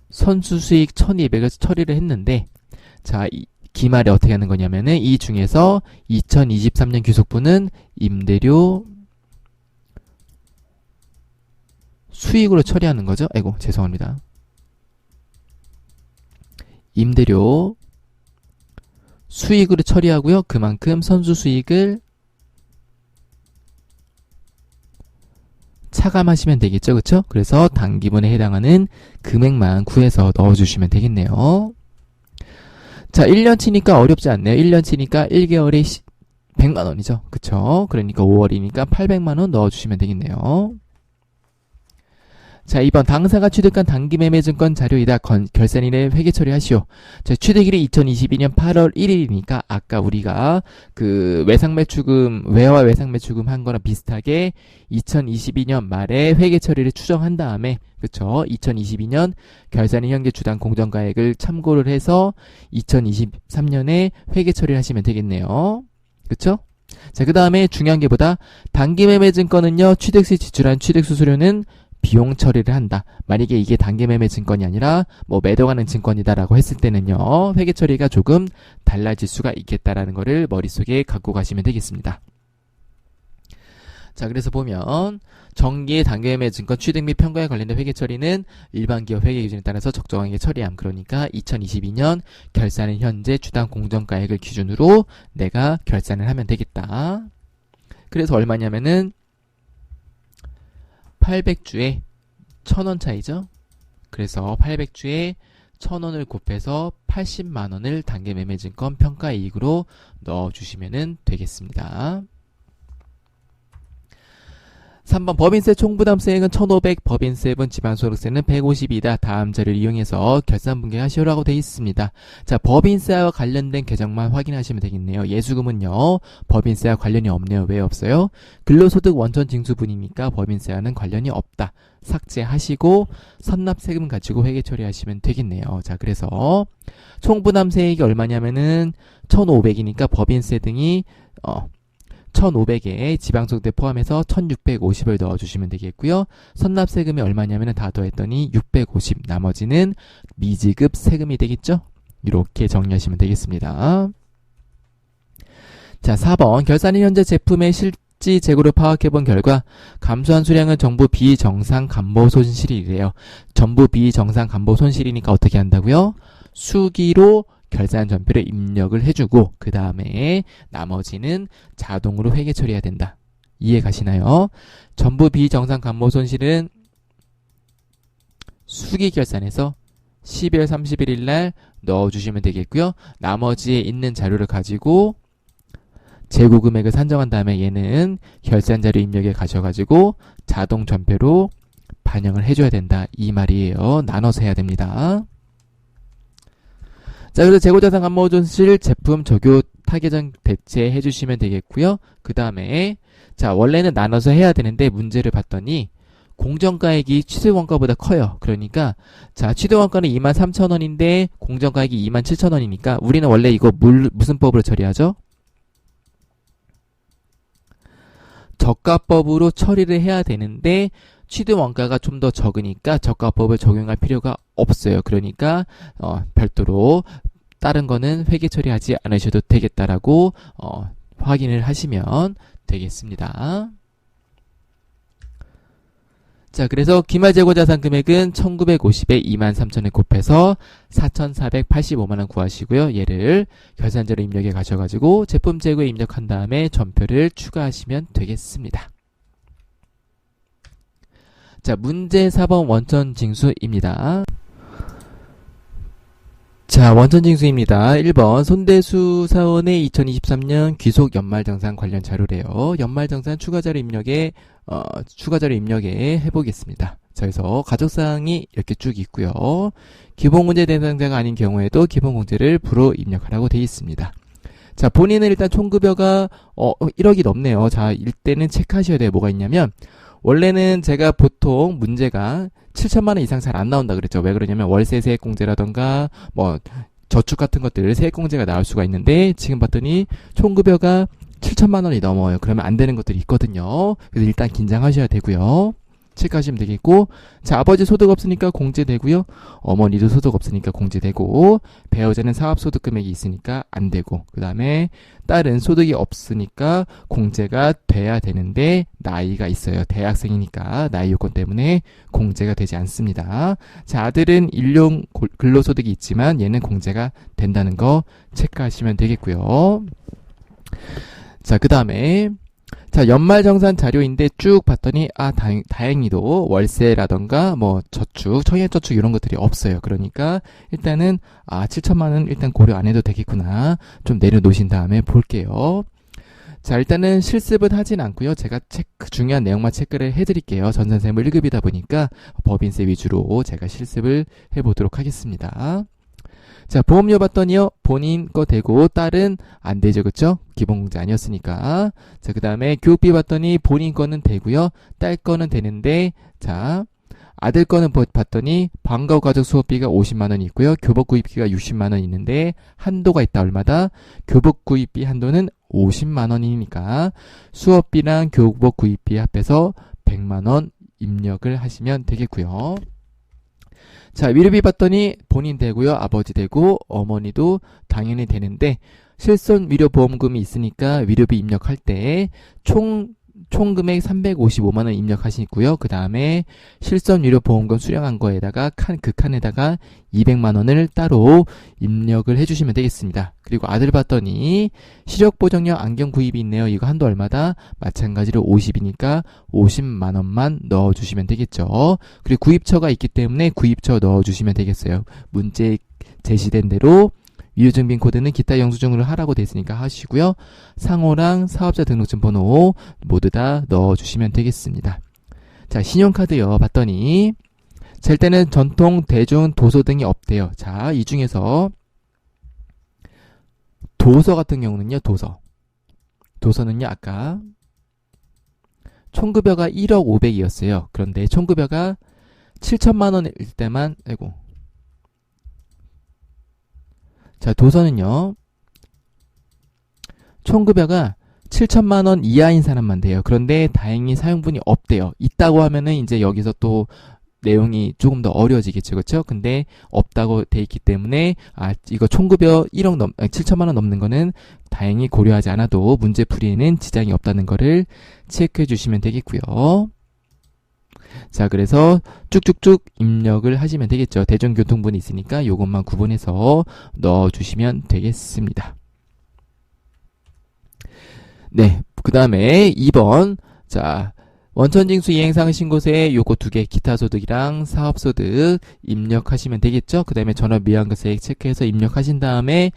선수 수익 1200을 처리를 했는데 자, 기말에 어떻게 하는 거냐면은 이 중에서 2023년 귀속분은 임대료 수익으로 처리하는 거죠. 아이고, 죄송합니다. 임대료 수익으로 처리하고요. 그만큼 선수 수익을 차감하시면 되겠죠. 그쵸? 그래서 단기분에 해당하는 금액만 구해서 넣어주시면 되겠네요. 자, 1년치니까 어렵지 않네요. 1년치니까 1개월에 100만원이죠. 그쵸? 그러니까 5월이니까 800만원 넣어주시면 되겠네요. 자, 2번 당사가 취득한 단기매매증권 자료이다. 결산일에 회계 처리하시오. 자, 취득일이 2022년 8월 1일이니까 아까 우리가 그 외화 외상매출금 한 거랑 비슷하게 2022년 말에 회계 처리를 추정한 다음에 그쵸? 2022년 결산일 현재 주당 공정가액을 참고를 해서 2023년에 회계 처리를 하시면 되겠네요. 그쵸? 자, 그 다음에 중요한 게 보다 단기매매증권은요. 취득시 지출한 취득수수료는 비용 처리를 한다. 만약에 이게 단기매매 증권이 아니라 뭐 매도가는 증권이다라고 했을 때는요. 회계 처리가 조금 달라질 수가 있겠다라는 거를 머릿속에 갖고 가시면 되겠습니다. 자, 그래서 보면 정기의 단기매매 증권 취득 및 평가에 관련된 회계 처리는 일반 기업 회계 기준에 따라서 적정하게 처리함. 그러니까 2022년 결산은 현재 주당 공정가액을 기준으로 내가 결산을 하면 되겠다. 그래서 얼마냐면은 800주에 1000원 차이죠. 그래서 800주에 1000원을 곱해서 80만원을 단기매매증권 평가이익으로 넣어주시면 되겠습니다. 3번 법인세 총부담세액은 1,500, 법인세분 지방소득세는 150이다. 다음 자료를 이용해서 결산분계하시오라고 되어 있습니다. 자, 법인세와 관련된 계정만 확인하시면 되겠네요. 예수금은요, 법인세와 관련이 없네요. 왜 없어요? 근로소득 원천 징수분이니까 법인세와는 관련이 없다. 삭제하시고 선납세금 가지고 회계 처리하시면 되겠네요. 자, 그래서 총부담세액이 얼마냐면은 1,500이니까 법인세 등이 1,500에 지방소득세 포함해서 1,650을 넣어주시면 되겠고요. 선납세금이 얼마냐면 다 더했더니 650, 나머지는 미지급 세금이 되겠죠? 이렇게 정리하시면 되겠습니다. 자, 4번 결산인 현재 제품의 실지 재고를 파악해본 결과 감소한 수량은 정부 비정상 감보 손실이래요. 정부 비정상 감보 손실이니까 어떻게 한다고요? 수기로 결산 전표를 입력을 해주고 그 다음에 나머지는 자동으로 회계 처리해야 된다. 이해 가시나요? 전부 비정상 감모 손실은 수기 결산에서 12월 31일 날 넣어주시면 되겠고요. 나머지에 있는 자료를 가지고 재고 금액을 산정한 다음에 얘는 결산 자료 입력에 가셔가지고 자동 전표로 반영을 해줘야 된다. 이 말이에요. 나눠서 해야 됩니다. 자, 그래서 재고자산 감모 손실 제품 적용 타개정 대체해 주시면 되겠고요. 그 다음에 자, 원래는 나눠서 해야 되는데 문제를 봤더니 공정가액이 취득원가보다 커요. 그러니까 자, 취득원가는 23,000원인데 공정가액이 27,000원이니까 우리는 원래 이거 무슨 법으로 처리하죠? 저가법으로 처리를 해야 되는데 취득원가가 좀 더 적으니까 저가법을 적용할 필요가 없어요. 그러니까 별도로 다른 거는 회계 처리하지 않으셔도 되겠다라고 확인을 하시면 되겠습니다. 자, 그래서 기말재고자산 금액은 1950에 23,000에 곱해서 4,485만원 구하시고요. 얘를 결산자료 입력에 가셔가지고 제품 재고에 입력한 다음에 전표를 추가하시면 되겠습니다. 자, 문제 4번 원천징수입니다. 자, 원천징수입니다. 1번 손대수 사원의 2023년 귀속 연말정산 관련 자료래요. 연말정산 추가자료 입력에 해보겠습니다. 자, 그래서 가족사항이 이렇게 쭉 있고요. 기본공제 대상자가 아닌 경우에도 기본공제를 불어 입력하라고 되어 있습니다. 자, 본인은 일단 총급여가 1억이 넘네요. 자, 이때는 체크하셔야 돼요. 뭐가 있냐면 원래는 제가 보통 문제가 7천만원 이상 잘 안 나온다 그랬죠. 왜 그러냐면 월세 세액공제라던가 뭐 저축 같은 것들 세액공제가 나올 수가 있는데 지금 봤더니 총급여가 7천만원이 넘어요. 그러면 안 되는 것들이 있거든요. 그래서 일단 긴장하셔야 되고요. 체크하시면 되겠고, 자, 아버지 소득 없으니까 공제되고요. 어머니도 소득 없으니까 공제되고, 배우자는 사업소득 금액이 있으니까 안 되고, 그 다음에 딸은 소득이 없으니까 공제가 돼야 되는데 나이가 있어요. 대학생이니까 나이 요건 때문에 공제가 되지 않습니다. 자, 아들은 일용 근로소득이 있지만 얘는 공제가 된다는 거 체크하시면 되겠고요. 자, 그 다음에 자, 연말정산 자료인데 쭉 봤더니 다행히도 월세라던가 뭐 저축, 청약저축 이런 것들이 없어요. 그러니까 일단은 7천만원 일단 고려 안 해도 되겠구나. 좀 내려놓으신 다음에 볼게요. 자, 일단은 실습은 하진 않고요. 제가 중요한 내용만 체크를 해드릴게요. 전산세무 1급이다 보니까 법인세 위주로 제가 실습을 해보도록 하겠습니다. 자, 보험료 봤더니요, 본인 거 되고 딸은 안 되죠, 그쵸? 기본공제 아니었으니까. 자, 그 다음에 교육비 봤더니 본인 거는 되고요, 딸 거는 되는데, 자, 아들 거는 봤더니 방과후 가족 수업비가 50만원이 있고요, 교복 구입비가 60만원 있는데 한도가 있다. 얼마다? 교복 구입비 한도는 50만원이니까 수업비랑 교복 구입비 합해서 100만원 입력을 하시면 되겠고요. 자, 위로비 봤더니 본인 되고요, 아버지 되고 어머니도 당연히 되는데 실손 위로보험금이 있으니까 위로비 입력할 때 총금액 355만원 입력하시고요. 그 다음에 실손 위로보험금 수령한 거에다가 그 칸에다가 200만원을 따로 입력을 해주시면 되겠습니다. 그리고 아들 봤더니 시력보정용 안경 구입이 있네요. 이거 한도 얼마다? 마찬가지로 50이니까 50만원만 넣어주시면 되겠죠. 그리고 구입처가 있기 때문에 구입처 넣어주시면 되겠어요. 문제 제시된 대로 위조증빙 코드는 기타 영수증으로 하라고 돼 있으니까 하시고요. 상호랑 사업자 등록증 번호 모두 다 넣어주시면 되겠습니다. 자, 신용카드요. 봤더니 자, 일단은 전통, 대중, 도서 등이 없대요. 자, 이 중에서 도서 같은 경우는요. 도서는요. 아까 총급여가 1억 500이었어요. 그런데 총급여가 7천만 원일 때만 자, 도서는요. 총급여가 7천만 원 이하인 사람만 돼요. 그런데 다행히 사용분이 없대요. 있다고 하면은 이제 여기서 또 내용이 조금 더 어려워지겠죠. 그렇죠? 근데 없다고 돼 있기 때문에 이거 총급여 7천만 원 넘는 거는 다행히 고려하지 않아도 문제풀이에는 지장이 없다는 거를 체크해 주시면 되겠고요. 자, 그래서 쭉쭉쭉 입력을 하시면 되겠죠. 대중교통분이 있으니까 이것만 구분해서 넣어 주시면 되겠습니다. 네, 그 다음에 2번. 자, 원천징수 이행상신고서에 요거 2개 기타 소득이랑 사업소득 입력하시면 되겠죠. 그 다음에 전업미환가세액 체크해서 입력하신 다음에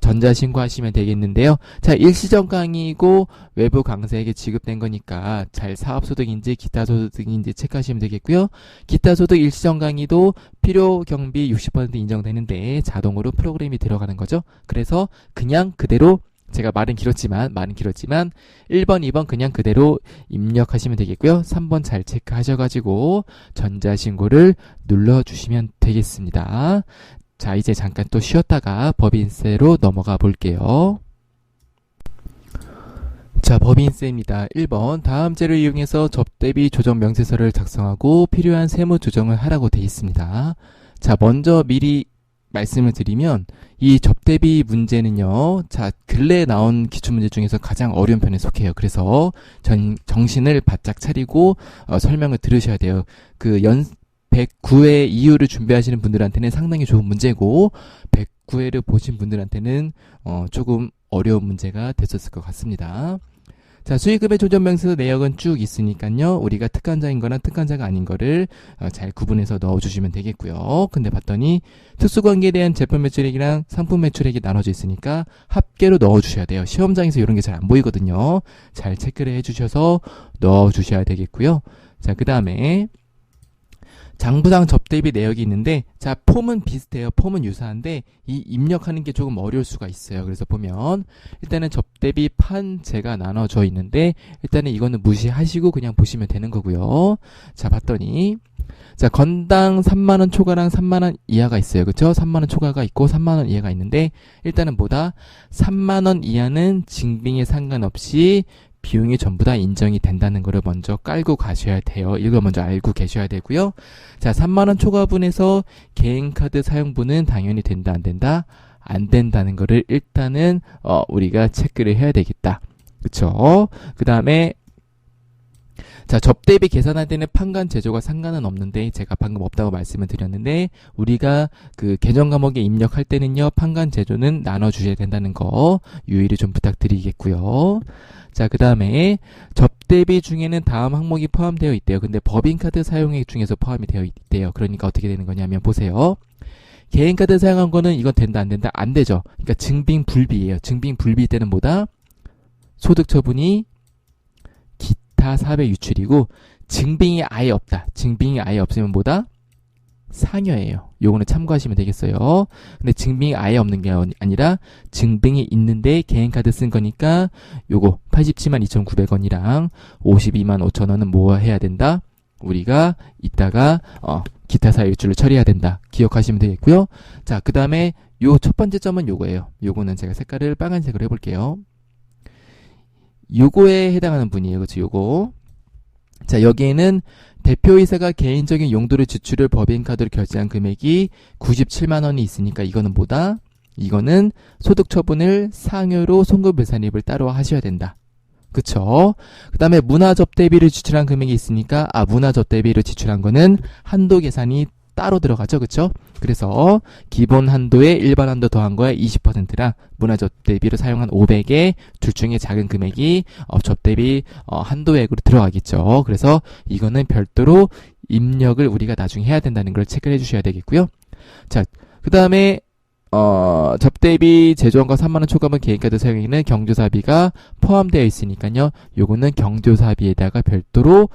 전자신고하시면 되겠는데요. 자, 일시적 강의이고 외부 강사에게 지급된 거니까 잘 사업소득인지 기타 소득인지 체크하시면 되겠고요. 기타 소득 일시적 강의도 필요 경비 60% 인정되는데 자동으로 프로그램이 들어가는 거죠. 그래서 그냥 그대로 제가 말은 길었지만 1번, 2번 그냥 그대로 입력하시면 되겠고요. 3번 잘 체크하셔가지고 전자신고를 눌러주시면 되겠습니다. 자, 이제 잠깐 또 쉬었다가 법인세로 넘어가 볼게요. 자, 법인세입니다. 1번 다음 제를 이용해서 접대비 조정 명세서를 작성하고 필요한 세무 조정을 하라고 되어 있습니다. 자, 먼저 미리 말씀을 드리면 이 접대비 문제는요. 자, 근래에 나온 기출문제 중에서 가장 어려운 편에 속해요. 그래서 정신을 바짝 차리고 설명을 들으셔야 돼요. 그 109회 이후를 준비하시는 분들한테는 상당히 좋은 문제고 109회를 보신 분들한테는 조금 어려운 문제가 됐었을 것 같습니다. 자, 수익금의 조정 명세서 내역은 쭉 있으니까요. 우리가 특간자인 거나 특간자가 아닌 거를 잘 구분해서 넣어주시면 되겠고요. 근데 봤더니 특수관계에 대한 제품 매출액이랑 상품 매출액이 나눠져 있으니까 합계로 넣어주셔야 돼요. 시험장에서 이런 게 잘 안 보이거든요. 잘 체크를 해주셔서 넣어주셔야 되겠고요. 자, 그 다음에 장부상 접대비 내역이 있는데 자, 폼은 비슷해요. 폼은 유사한데 이 입력하는 게 조금 어려울 수가 있어요. 그래서 보면 일단은 접대비 판제가 나눠져 있는데 일단은 이거는 무시하시고 그냥 보시면 되는 거고요. 자, 봤더니 자, 건당 3만원 초과랑 3만원 이하가 있어요. 그쵸? 3만원 초과가 있고 3만원 이하가 있는데 일단은 3만원 이하는 징빙에 상관없이 비용이 전부 다 인정이 된다는 거를 먼저 깔고 가셔야 돼요. 이걸 먼저 알고 계셔야 되고요. 자, 3만원 초과분에서 개인카드 사용분은 당연히 된다, 안 된다? 안 된다는 거를 일단은 우리가 체크를 해야 되겠다. 그쵸? 그 다음에 자, 접대비 계산할 때는 판관 제조가 상관은 없는데 제가 방금 없다고 말씀을 드렸는데 우리가 그 계정 과목에 입력할 때는요. 판관 제조는 나눠주셔야 된다는 거 유의를 좀 부탁드리겠고요. 자, 그 다음에 접대비 중에는 다음 항목이 포함되어 있대요. 근데 법인카드 사용액 중에서 포함이 되어 있대요. 그러니까 어떻게 되는 거냐면 보세요. 개인카드 사용한 거는 이건 된다 안 된다? 안 되죠. 그러니까 증빙불비예요. 증빙불비 때는 소득 처분이 기타 사배 유출이고 증빙이 아예 없다. 증빙이 아예 없으면 상여예요. 요거는 참고하시면 되겠어요. 근데 증빙이 아예 없는 게 아니라 증빙이 있는데 개인카드 쓴 거니까 요거 87만 2,900원이랑 52만 5천원은 뭐 해야 된다? 우리가 이따가 기타 사회 유출을 처리해야 된다. 기억하시면 되겠고요. 자, 그 다음에 요 첫 번째 점은 요거예요. 요거는 제가 색깔을 빨간색으로 해볼게요. 요거에 해당하는 분이에요. 그렇죠? 요거. 자, 여기에는 대표이사가 개인적인 용도로 지출을 법인카드로 결제한 금액이 97만원이 있으니까 이거는 이거는 소득 처분을 상여로 송금배산입을 따로 하셔야 된다. 그쵸? 그 다음에 문화접대비를 지출한 금액이 있으니까 문화접대비를 지출한 거는 한도 계산이 따로 들어가죠. 그쵸? 그래서 기본 한도에 일반 한도 더한 거에 20%라 문화접대비를 사용한 500에 둘 중에 작은 금액이 접대비 한도액으로 들어가겠죠. 그래서 이거는 별도로 입력을 우리가 나중에 해야 된다는 걸 체크를 해주셔야 되겠고요. 자, 그 다음에 접대비 제조원가 3만원 초과분 개인카드 사용에는 경조사비가 포함되어 있으니까요. 요거는 경조사비에다가 별도로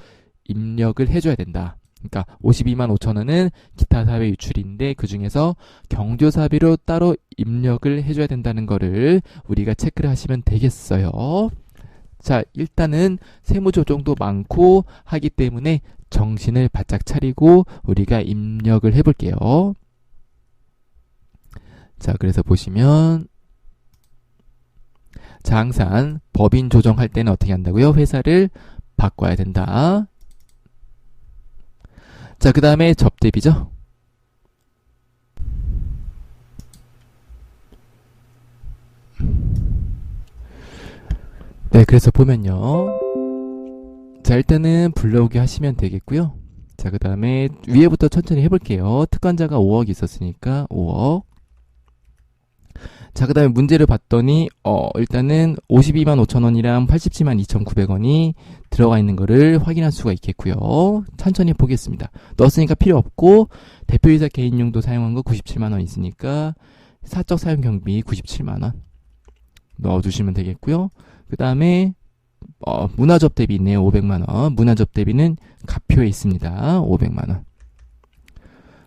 입력을 해줘야 된다. 그러니까 52만 5천원은 기타 사회 유출인데 그 중에서 경조사비로 따로 입력을 해줘야 된다는 거를 우리가 체크를 하시면 되겠어요. 자, 일단은 세무조정도 많고 하기 때문에 정신을 바짝 차리고 우리가 입력을 해볼게요. 자, 그래서 보시면 자, 항상 법인 조정할 때는 어떻게 한다고요? 회사를 바꿔야 된다. 자, 그 다음에 접대비죠. 네, 그래서 보면요. 자, 일단은 불러오기 하시면 되겠고요. 자, 그 다음에 위에부터 천천히 해볼게요. 특권자가 5억 있었으니까 5억. 자, 그 다음에 문제를 봤더니 일단은 52만 5천원이랑 87만 2,900원이 들어가 있는 거를 확인할 수가 있겠고요. 천천히 보겠습니다. 넣었으니까 필요 없고 대표이사 개인용도 사용한 거 97만원 있으니까 사적 사용 경비 97만원 넣어주시면 되겠고요. 그 다음에 문화접 대비 있네요. 500만원. 문화접 대비는 가표에 있습니다. 500만원.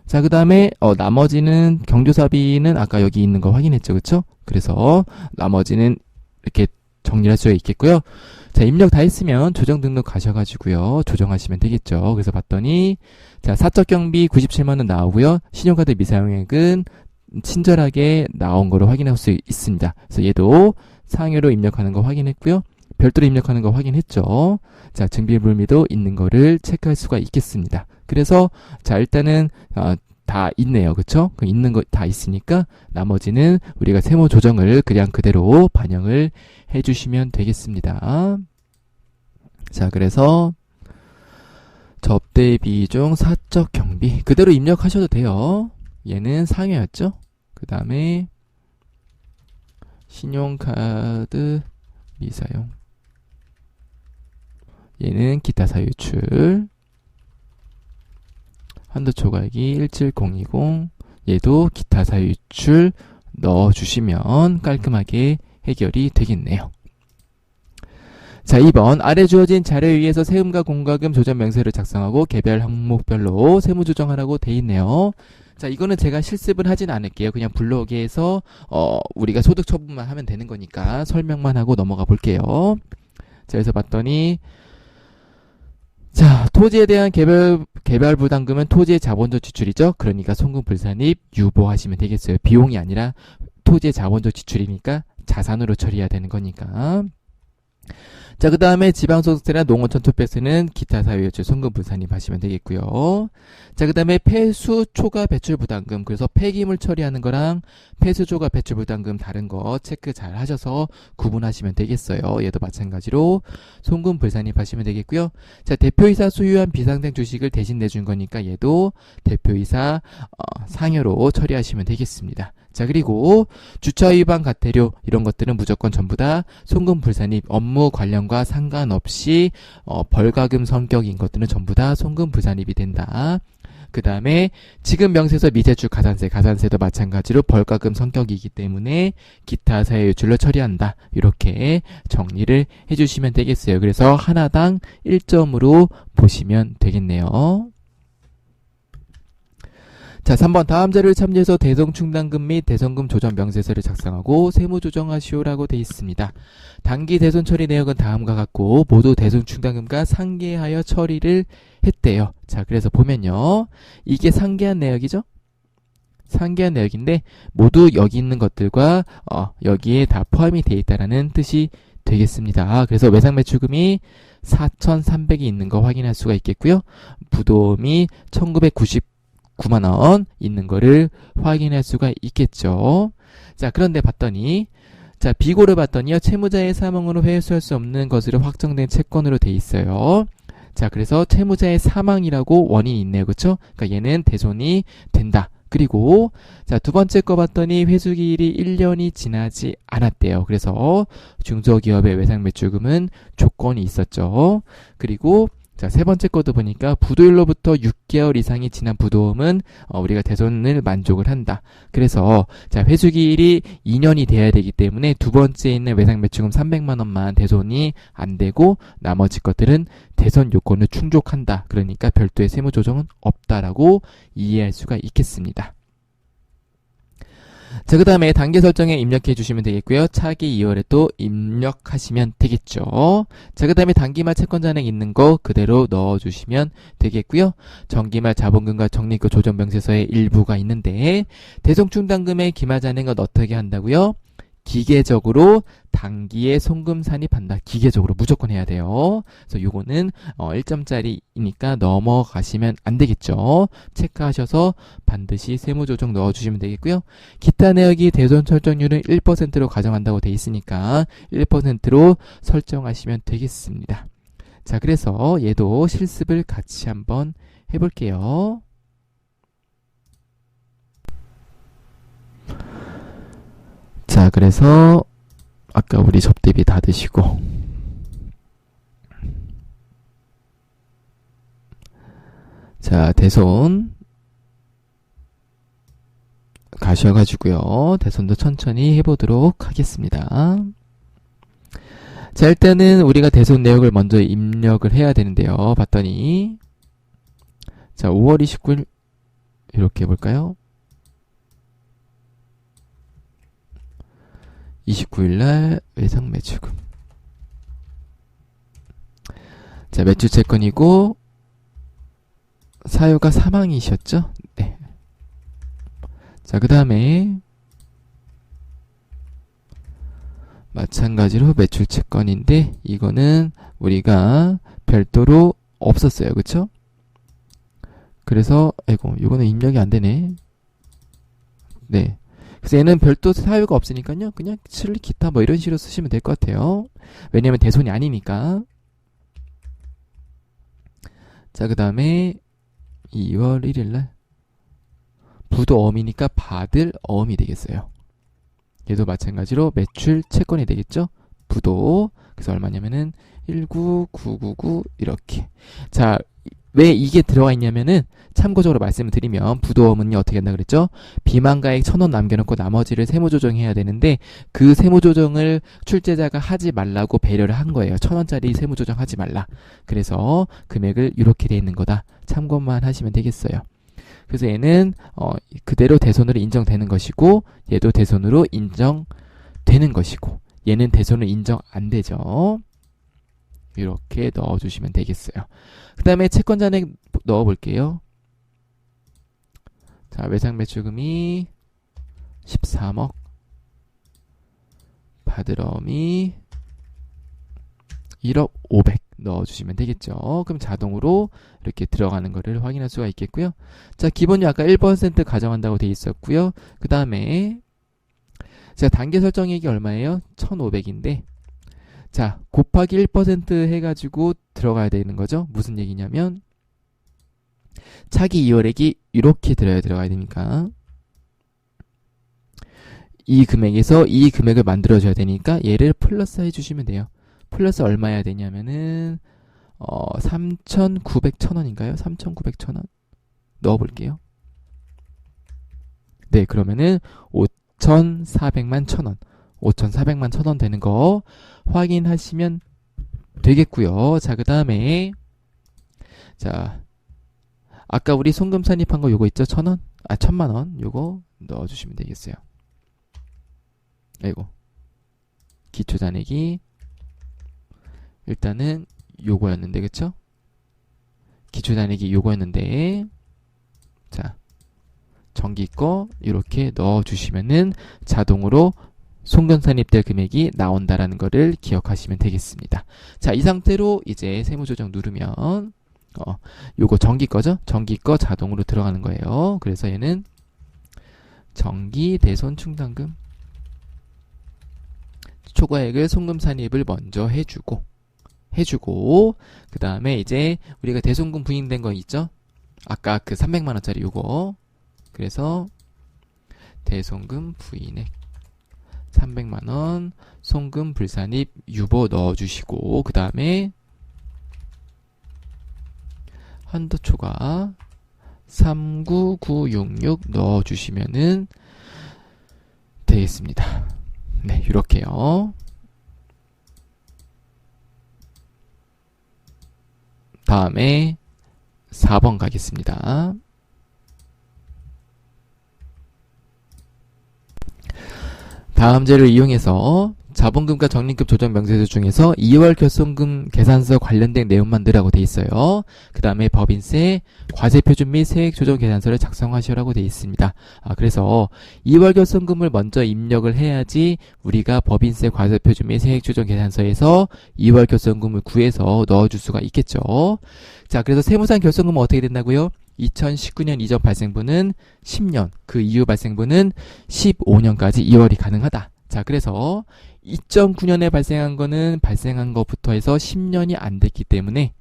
자, 그 다음에 나머지는 경조사비는 아까 여기 있는 거 확인했죠. 그쵸? 그래서 나머지는 이렇게 정리할 를 수가 있겠고요. 자, 입력 다 했으면 조정 등록 가셔가지고요. 조정하시면 되겠죠. 그래서 봤더니 자, 사적 경비 97만원 나오고요. 신용카드 미사용액은 친절하게 나온 거를 확인할 수 있습니다. 그래서 얘도 상여로 입력하는 거 확인했고요. 별도로 입력하는 거 확인했죠. 자, 증비불미도 있는 거를 체크할 수가 있겠습니다. 그래서 자, 일단은 다 있네요. 그쵸? 있는 거 다 있으니까 나머지는 우리가 세무 조정을 그냥 그대로 반영을 해주시면 되겠습니다. 자, 그래서 접대비 중 사적 경비 그대로 입력하셔도 돼요. 얘는 상여였죠. 그 다음에 신용카드 미사용 얘는 기타 사유출 한도 초과액이 17020 얘도 기타 사유출 넣어주시면 깔끔하게 해결이 되겠네요. 자, 2번 아래 주어진 자료에 의해서 세금과 공과금 조정 명세를 작성하고 개별 항목별로 세무 조정하라고 돼 있네요. 자, 이거는 제가 실습을 하진 않을게요. 그냥 블로그에서 우리가 소득 처분만 하면 되는 거니까 설명만 하고 넘어가 볼게요. 자, 그래서 봤더니 자, 토지에 대한 개별 부담금은 토지의 자본적 지출이죠. 그러니까 송금불산입 유보하시면 되겠어요. 비용이 아니라 토지의 자본적 지출이니까 자산으로 처리해야 되는 거니까. 자, 그 다음에 지방소득세나 농어촌 투표세는 기타 사유유출 송금분산입 하시면 되겠고요. 자, 그 다음에 폐수 초과 배출 부담금, 그래서 폐기물 처리하는 거랑 폐수 초과 배출 부담금 다른 거 체크 잘 하셔서 구분하시면 되겠어요. 얘도 마찬가지로 송금분산입 하시면 되겠고요. 자, 대표이사 소유한 비상장 주식을 대신 내준 거니까 얘도 대표이사 상여로 처리하시면 되겠습니다. 자, 그리고 주차 위반 과태료 이런 것들은 무조건 전부 다 송금불산입 업무 관련과 상관없이 벌과금 성격인 것들은 전부 다 송금불산입이 된다. 그 다음에 지급 명세서 미제출 가산세도 마찬가지로 벌과금 성격이기 때문에 기타 사유유출로 처리한다. 이렇게 정리를 해주시면 되겠어요. 그래서 하나당 1점으로 보시면 되겠네요. 자, 3번 다음 자료를 참조해서 대손충당금 및 대손금 조정 명세서를 작성하고 세무조정하시오라고 되어 있습니다. 단기 대손 처리 내역은 다음과 같고 모두 대손충당금과 상계하여 처리를 했대요. 자, 그래서 보면요. 이게 상계한 내역이죠? 상계한 내역인데 모두 여기 있는 것들과 여기에 다 포함이 되어 있다는 뜻이 되겠습니다. 그래서 외상매출금이 4,300이 있는 거 확인할 수가 있겠고요. 부도금이 1,999만원 있는 거를 확인할 수가 있겠죠. 자, 그런데 봤더니 자, 비고를 봤더니요. 채무자의 사망으로 회수할 수 없는 것으로 확정된 채권으로 돼 있어요. 자, 그래서 채무자의 사망이라고 원인이 있네요. 그쵸? 그러니까 얘는 대손이 된다. 그리고 자, 두 번째 거 봤더니 회수기일이 1년이 지나지 않았대요. 그래서 중소기업의 외상매출금은 조건이 있었죠. 그리고 자, 세 번째 것도 보니까 부도일로부터 6개월 이상이 지난 부도금은 우리가 대손을 만족을 한다. 그래서 자, 회수기일이 2년이 돼야 되기 때문에 두 번째에 있는 외상매출금 300만 원만 대손이 안 되고 나머지 것들은 대손 요건을 충족한다. 그러니까 별도의 세무조정은 없다라고 이해할 수가 있겠습니다. 자, 그 다음에 단계 설정에 입력해 주시면 되겠고요. 차기 2월에 또 입력하시면 되겠죠. 자, 그 다음에 단기말 채권잔액 있는 거 그대로 넣어주시면 되겠고요. 정기말 자본금과 적립금 조정명세서의 일부가 있는데 대손충당금의 기말잔액은 어떻게 한다고요? 기계적으로 단기에 송금 산입한다. 기계적으로 무조건 해야 돼요. 그래서 요거는 1점짜리니까 넘어가시면 안 되겠죠. 체크하셔서 반드시 세무조정 넣어주시면 되겠고요. 기타 내역이 대손 설정률은 1%로 가정한다고 돼 있으니까 1%로 설정하시면 되겠습니다. 자, 그래서 얘도 실습을 같이 한번 해볼게요. 자, 그래서 아까 우리 접대비 다 드시고 자, 대손 가셔가지고요. 대손도 천천히 해보도록 하겠습니다. 자, 일단은 우리가 대손 내역을 먼저 입력을 해야 되는데요. 봤더니 자, 5월 29일 이렇게 해볼까요? 29일날 외상매출금. 자, 매출채권이고 사유가 사망이셨죠? 네. 자, 그 다음에 마찬가지로 매출채권인데 이거는 우리가 별도로 없었어요. 그쵸? 그래서 아이고 이거는 입력이 안 되네. 네. 그래서 얘는 별도 사유가 없으니까요. 그냥 실리 기타 뭐 이런 식으로 쓰시면 될 것 같아요. 왜냐면 대손이 아니니까. 자, 그 다음에 2월 1일날 부도어음이니까 받을 어음이 되겠어요. 얘도 마찬가지로 매출 채권이 되겠죠. 부도. 그래서 얼마냐면은 19999 이렇게. 자, 왜 이게 들어가 있냐면은 참고적으로 말씀을 드리면 부도어음은요 어떻게 한다 그랬죠? 비만가액 1,000원 남겨놓고 나머지를 세무조정해야 되는데 그 세무조정을 출제자가 하지 말라고 배려를 한 거예요. 1,000원짜리 세무조정 하지 말라. 그래서 금액을 이렇게 돼 있는 거다. 참고만 하시면 되겠어요. 그래서 얘는 그대로 대손으로 인정되는 것이고 얘도 대손으로 인정되는 것이고 얘는 대손으로 인정 안 되죠. 이렇게 넣어주시면 되겠어요. 그 다음에 채권잔액 넣어볼게요. 자, 외상매출금이 13억, 받을어음이 1억 500 넣어주시면 되겠죠. 그럼 자동으로 이렇게 들어가는 거를 확인할 수가 있겠고요. 자, 기본료 아까 1% 가정한다고 돼 있었고요. 그 다음에 자, 단계 설정액이 얼마예요? 1,500인데 자, 곱하기 1% 해가지고 들어가야 되는 거죠. 무슨 얘기냐면 차기 2월액이 이렇게 들어가야 되니까 이 금액에서 이 금액을 만들어줘야 되니까 얘를 플러스 해주시면 돼요. 플러스 얼마 해야 되냐면은 3,900 천원인가요? 3,900 천원 넣어볼게요. 네, 그러면은 5,400만 천원 5,400만 천원 되는 거 확인하시면 되겠고요. 자, 그 다음에 자, 아까 우리 송금 산입한 거 요거 있죠? 1,000원? 1,000만원 요거 넣어주시면 되겠어요. 아이고 기초잔액이 일단은 요거였는데 그쵸? 기초잔액이 요거였는데 자, 정기 거 이렇게 넣어주시면은 자동으로 송금 산입될 금액이 나온다라는 거를 기억하시면 되겠습니다. 자, 이 상태로 이제 세무조정 누르면 요거 정기 거죠? 정기 거 자동으로 들어가는 거예요. 그래서 얘는 정기 대손 충당금 초과액을 송금 산입을 먼저 해주고 그 다음에 이제 우리가 대손금 부인된 거 있죠? 아까 그 300만원짜리 요거 그래서 대손금 부인액 300만원 송금 불산입 유보 넣어주시고 그 다음에 한도 초과 39966 넣어주시면은 되겠습니다. 네, 이렇게요. 다음에 4번 가겠습니다. 다음 제를 이용해서 자본금과 적립금 조정 명세서 중에서 2월 결손금 계산서 관련된 내용만 넣으라고 돼 있어요. 그 다음에 법인세, 과세표준 및 세액 조정 계산서를 작성하시라고 돼 있습니다. 그래서 2월 결손금을 먼저 입력을 해야지 우리가 법인세, 과세표준 및 세액 조정 계산서에서 2월 결손금을 구해서 넣어줄 수가 있겠죠. 자, 그래서 세무상 결손금은 어떻게 된다고요? 2019년 이전 발생분은 10년, 그 이후 발생분은 15년까지 2월이 가능하다. 자, 그래서 2009년에 발생한 거는 발생한 것부터 해서 10년이 안 됐기 때문에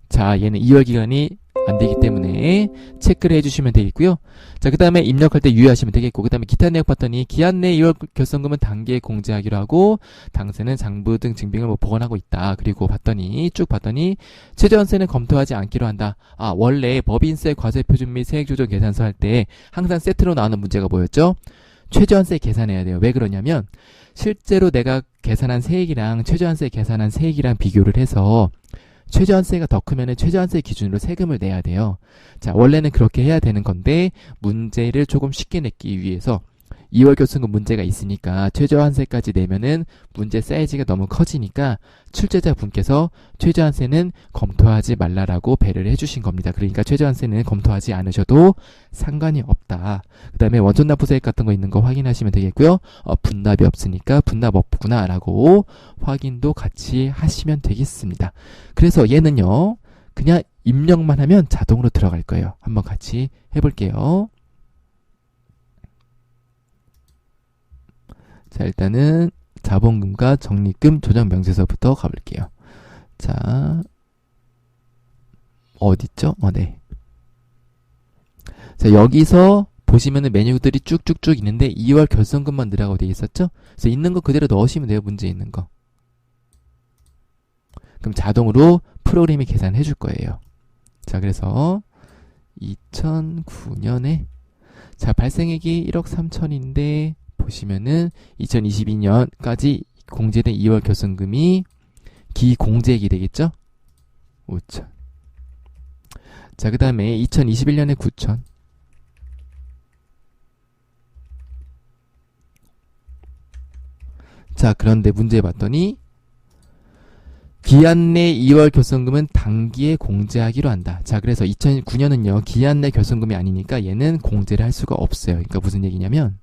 자, 얘는 2월 기간이 안 되기 때문에 체크를 해주시면 되겠고요. 자, 그 다음에 입력할 때 유의하시면 되겠고, 그 다음에 기타 내역 봤더니 기한 내 2월 결손금은 단기에 공제하기로 하고 당세는 장부 등 증빙을 보관하고 있다. 그리고 쭉 봤더니 최저한세는 검토하지 않기로 한다. 원래 법인세, 과세표준 및 세액조정 계산서 할 때 항상 세트로 나오는 문제가 뭐였죠? 최저한세 계산해야 돼요. 왜 그러냐면 실제로 내가 계산한 세액이랑 최저한세 계산한 세액이랑 비교를 해서 최저한세가 더 크면 최저한세 기준으로 세금을 내야 돼요. 자, 원래는 그렇게 해야 되는 건데 문제를 조금 쉽게 냈기 위해서 2월 결손금 문제가 있으니까 최저한세까지 내면은 문제 사이즈가 너무 커지니까 출제자 분께서 최저한세는 검토하지 말라라고 배려를 해주신 겁니다. 그러니까 최저한세는 검토하지 않으셔도 상관이 없다. 그 다음에 원천납부세액 같은 거 있는 거 확인하시면 되겠고요. 분납이 없으니까 분납 없구나 라고 확인도 같이 하시면 되겠습니다. 그래서 얘는요, 그냥 입력만 하면 자동으로 들어갈 거예요. 한번 같이 해볼게요. 자, 일단은 자본금과 적립금 조정 명세서부터 가볼게요. 자, 어딨죠? 네. 자, 여기서 보시면은 메뉴들이 쭉쭉쭉 있는데 2월 결손금만 넣으라고 되어 있었죠? 그래서 있는 거 그대로 넣으시면 돼요. 문제 있는 거. 그럼 자동으로 프로그램이 계산해 줄 거예요. 자, 그래서 2009년에 자, 발생액이 1억 3천인데 보시면은 2022년까지 공제된 2월 결손금이 기공제액이 되겠죠? 5천. 자, 그 다음에 2021년에 9천. 자, 그런데 문제 봤더니 기한 내 2월 결손금은 단기에 공제하기로 한다. 자, 그래서 2009년은요, 기한 내 결손금이 아니니까 얘는 공제를 할 수가 없어요. 그러니까 무슨 얘기냐면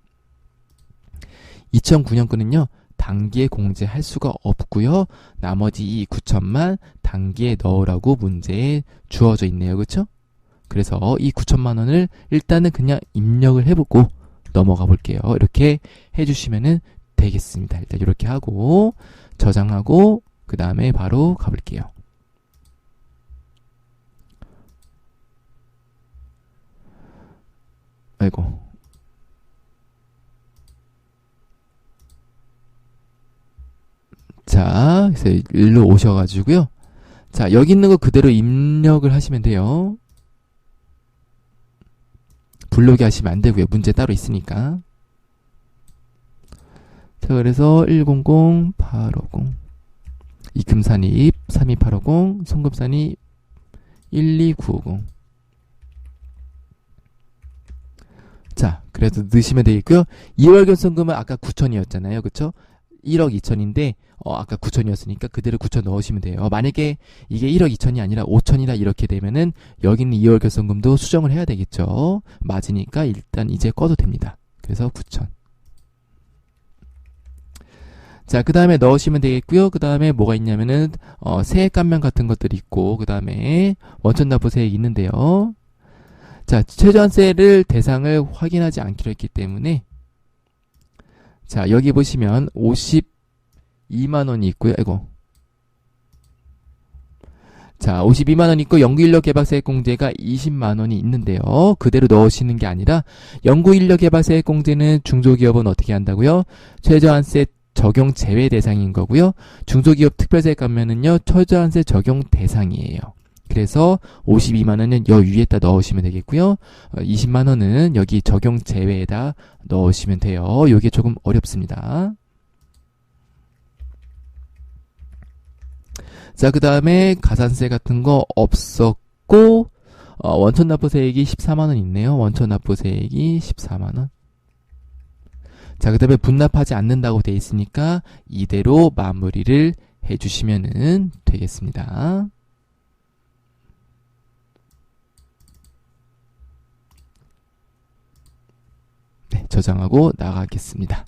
2009년 거는요, 단기에 공제할 수가 없고요. 나머지 이 9천만 단기에 넣으라고 문제에 주어져 있네요. 그렇죠? 그래서 이 9천만 원을 일단은 그냥 입력을 해보고 넘어가 볼게요. 이렇게 해주시면 되겠습니다. 일단 이렇게 하고 저장하고 그 다음에 바로 가볼게요. 아이고. 자, 그래서 일로 오셔가지고요. 자, 여기 있는 거 그대로 입력을 하시면 돼요. 불러오게 하시면 안 되고요. 문제 따로 있으니까. 자, 그래서 100-850 입금산입 32850 송금산입 12950 자, 그래도 넣으시면 되겠고요. 2월 결손금은 아까 9천이었잖아요. 그쵸? 1억 2천인데 아까 9천이었으니까 그대로 9천 넣으시면 돼요. 만약에 이게 1억 2천이 아니라 5천이다 이렇게 되면은 여기 있는 2월 결손금도 수정을 해야 되겠죠. 맞으니까 일단 이제 꺼도 됩니다. 그래서 9천. 자, 그 다음에 넣으시면 되겠고요. 그 다음에 뭐가 있냐면은 세액 감면 같은 것들이 있고 그 다음에 원천납부세액이 있는데요. 자, 최저한세를 대상을 확인하지 않기로 했기 때문에 자, 여기 보시면 52만원이 있고요. 아이고. 자, 52만원 있고 연구인력 개발세액 공제가 20만원이 있는데요. 그대로 넣으시는 게 아니라 연구인력 개발세액 공제는 중소기업은 어떻게 한다고요? 최저한세 적용 제외 대상인 거고요. 중소기업 특별세 가면은요, 초저한세 적용 대상이에요. 그래서 52만 원은 여 위에다 넣으시면 되겠고요. 20만 원은 여기 적용 제외에다 넣으시면 돼요. 요게 조금 어렵습니다. 자, 그 다음에 가산세 같은 거 없었고, 원천 납부세액이 14만 원 있네요. 원천 납부세액이 14만 원. 자, 그 다음에 분납하지 않는다고 돼 있으니까 이대로 마무리를 해주시면 되겠습니다. 네, 저장하고 나가겠습니다.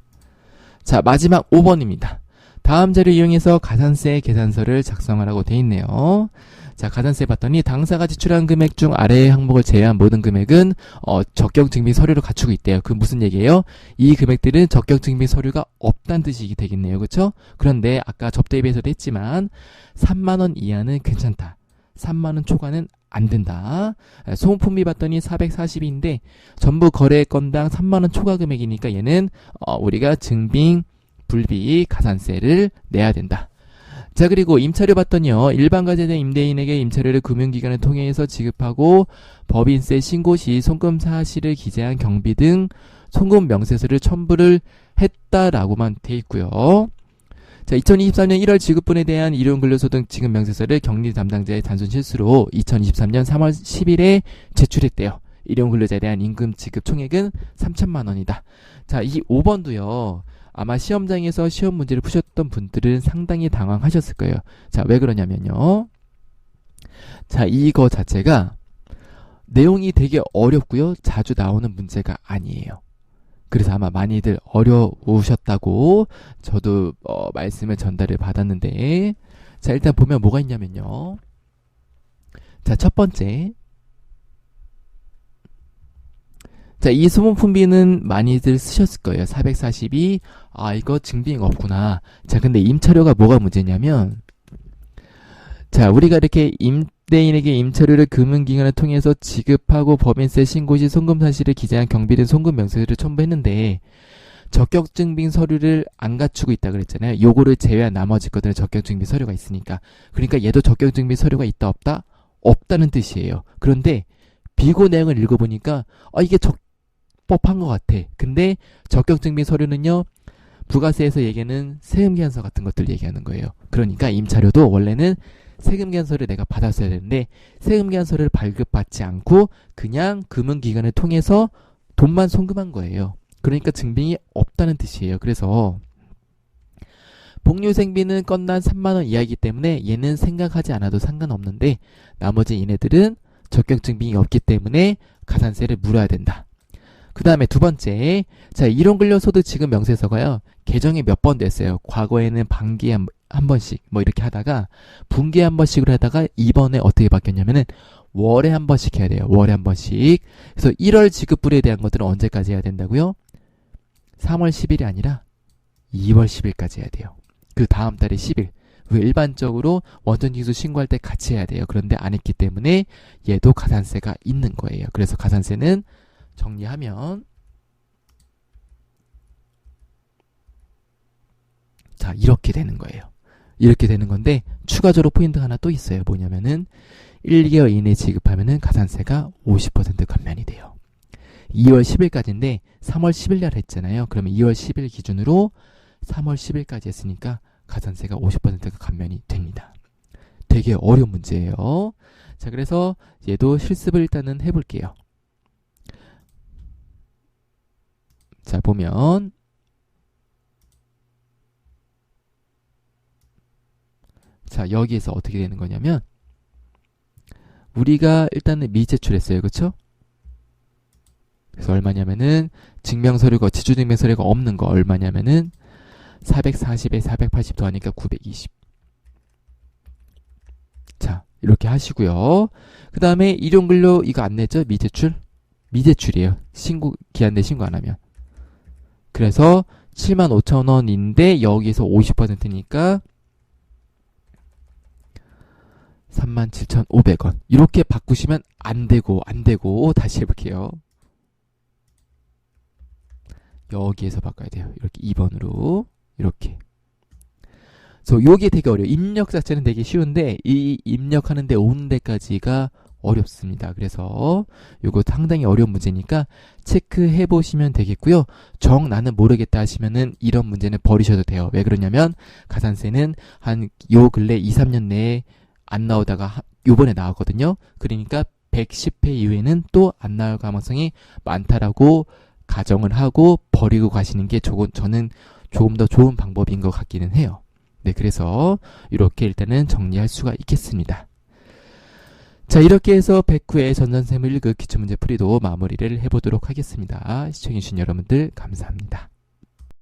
자, 마지막 5번입니다. 다음 자료 이용해서 가산세 계산서를 작성하라고 돼 있네요. 자, 가산세 봤더니 당사가 지출한 금액 중 아래의 항목을 제외한 모든 금액은 적격증빙 서류를 갖추고 있대요. 그 무슨 얘기예요? 이 금액들은 적격증빙 서류가 없다는 뜻이 되겠네요. 그렇죠? 그런데 아까 접대비에서도 했지만 3만 원 이하는 괜찮다. 3만 원 초과는 안 된다. 소모품비 봤더니 440인데 전부 거래 건당 3만 원 초과 금액이니까 얘는 우리가 증빙 불비 가산세를 내야 된다. 자, 그리고 임차료 봤더니요. 일반 가제된 임대인에게 임차료를 금융기관을 통해서 지급하고 법인세 신고 시 송금 사실을 기재한 경비 등 송금 명세서를 첨부를 했다라고만 돼 있고요. 자, 2023년 1월 지급분에 대한 일용근로소득 지급 명세서를 격리 담당자의 단순 실수로 2023년 3월 10일에 제출했대요. 일용근로자에 대한 임금 지급 총액은 3천만 원이다. 자, 이 5번도요. 아마 시험장에서 시험 문제를 푸셨던 분들은 상당히 당황하셨을 거예요. 자, 왜 그러냐면요. 자, 이거 자체가 내용이 되게 어렵고요. 자주 나오는 문제가 아니에요. 그래서 아마 많이들 어려우셨다고 저도 말씀을 전달을 받았는데, 자, 일단 보면 뭐가 있냐면요. 자, 첫 번째. 자, 이 소모품비는 많이들 쓰셨을 거예요. 442. 이거 증빙 없구나. 자, 근데 임차료가 뭐가 문제냐면, 자, 우리가 이렇게 임대인에게 임차료를 금융기관을 통해서 지급하고 법인세 신고 시 송금 사실을 기재한 경비 등 송금 명세서를 첨부했는데, 적격증빙 서류를 안 갖추고 있다 그랬잖아요. 요거를 제외한 나머지 것들은 적격증빙 서류가 있으니까. 그러니까 얘도 적격증빙 서류가 있다 없다? 없다는 뜻이에요. 그런데 비고 내용을 읽어보니까 이게 적법한 것 같아. 근데 적격증빙 서류는요, 부가세에서 얘기하는 세금계산서 같은 것들 얘기하는 거예요. 그러니까 임차료도 원래는 세금계산서를 내가 받았어야 되는데 세금계산서를 발급받지 않고 그냥 금융기관을 통해서 돈만 송금한 거예요. 그러니까 증빙이 없다는 뜻이에요. 그래서 복류생비는 건당 3만 원 이하이기 때문에 얘는 생각하지 않아도 상관없는데 나머지 얘네들은 적격증빙이 없기 때문에 가산세를 물어야 된다. 그 다음에 두 번째, 자, 일용근로소득 지급 명세서가요, 개정이 몇 번 됐어요. 과거에는 반기에 한 번씩 뭐 이렇게 하다가 분기에 한 번씩으로 하다가 이번에 어떻게 바뀌었냐면은 월에 한 번씩 해야 돼요. 월에 한 번씩. 그래서 1월 지급분에 대한 것들은 언제까지 해야 된다고요? 3월 10일이 아니라 2월 10일까지 해야 돼요. 그 다음 달에 10일. 왜 일반적으로 원천징수 신고할 때 같이 해야 돼요. 그런데 안 했기 때문에 얘도 가산세가 있는 거예요. 그래서 가산세는 정리하면, 자, 이렇게 되는 거예요. 이렇게 되는 건데 추가적으로 포인트 하나 또 있어요. 뭐냐면은 1개월 이내에 지급하면은 가산세가 50% 감면이 돼요. 2월 10일까지인데 3월 10일 날 했잖아요. 그러면 2월 10일 기준으로 3월 10일까지 했으니까 가산세가 50%가 감면이 됩니다. 되게 어려운 문제예요. 자, 그래서 얘도 실습을 일단은 해볼게요. 자, 보면 자, 여기에서 어떻게 되는 거냐면 우리가 일단은 미제출했어요. 그쵸? 그래서 얼마냐면은 증명서류가 지주증명서류가 없는 거 얼마냐면은 440에 480 더하니까 920. 자, 이렇게 하시고요. 그 다음에 일용근로 이거 안 냈죠? 미제출? 미제출이에요. 신고 기한 내 신고 안 하면. 그래서 75,000원인데 여기에서 50%니까 37,500원. 이렇게 바꾸시면 안 되고 다시 해볼게요. 여기에서 바꿔야 돼요. 이렇게 2번으로 이렇게. 그래서 요게 되게 어려워요. 입력 자체는 되게 쉬운데 이 입력하는데 오는 데까지가 어렵습니다. 그래서 요거 상당히 어려운 문제니까 체크해 보시면 되겠고요. 정 나는 모르겠다 하시면은 이런 문제는 버리셔도 돼요. 왜 그러냐면 가산세는 한 요 근래 2, 3년 내에 안 나오다가 요번에 나왔거든요. 그러니까 110회 이후에는 또 안 나올 가능성이 많다라고 가정을 하고 버리고 가시는 게 저는 조금 더 좋은 방법인 것 같기는 해요. 네, 그래서 이렇게 일단은 정리할 수가 있겠습니다. 자, 이렇게 해서 109회 전산세무 1급 기출문제 풀이도 마무리를 해보도록 하겠습니다. 시청해주신 여러분들 감사합니다.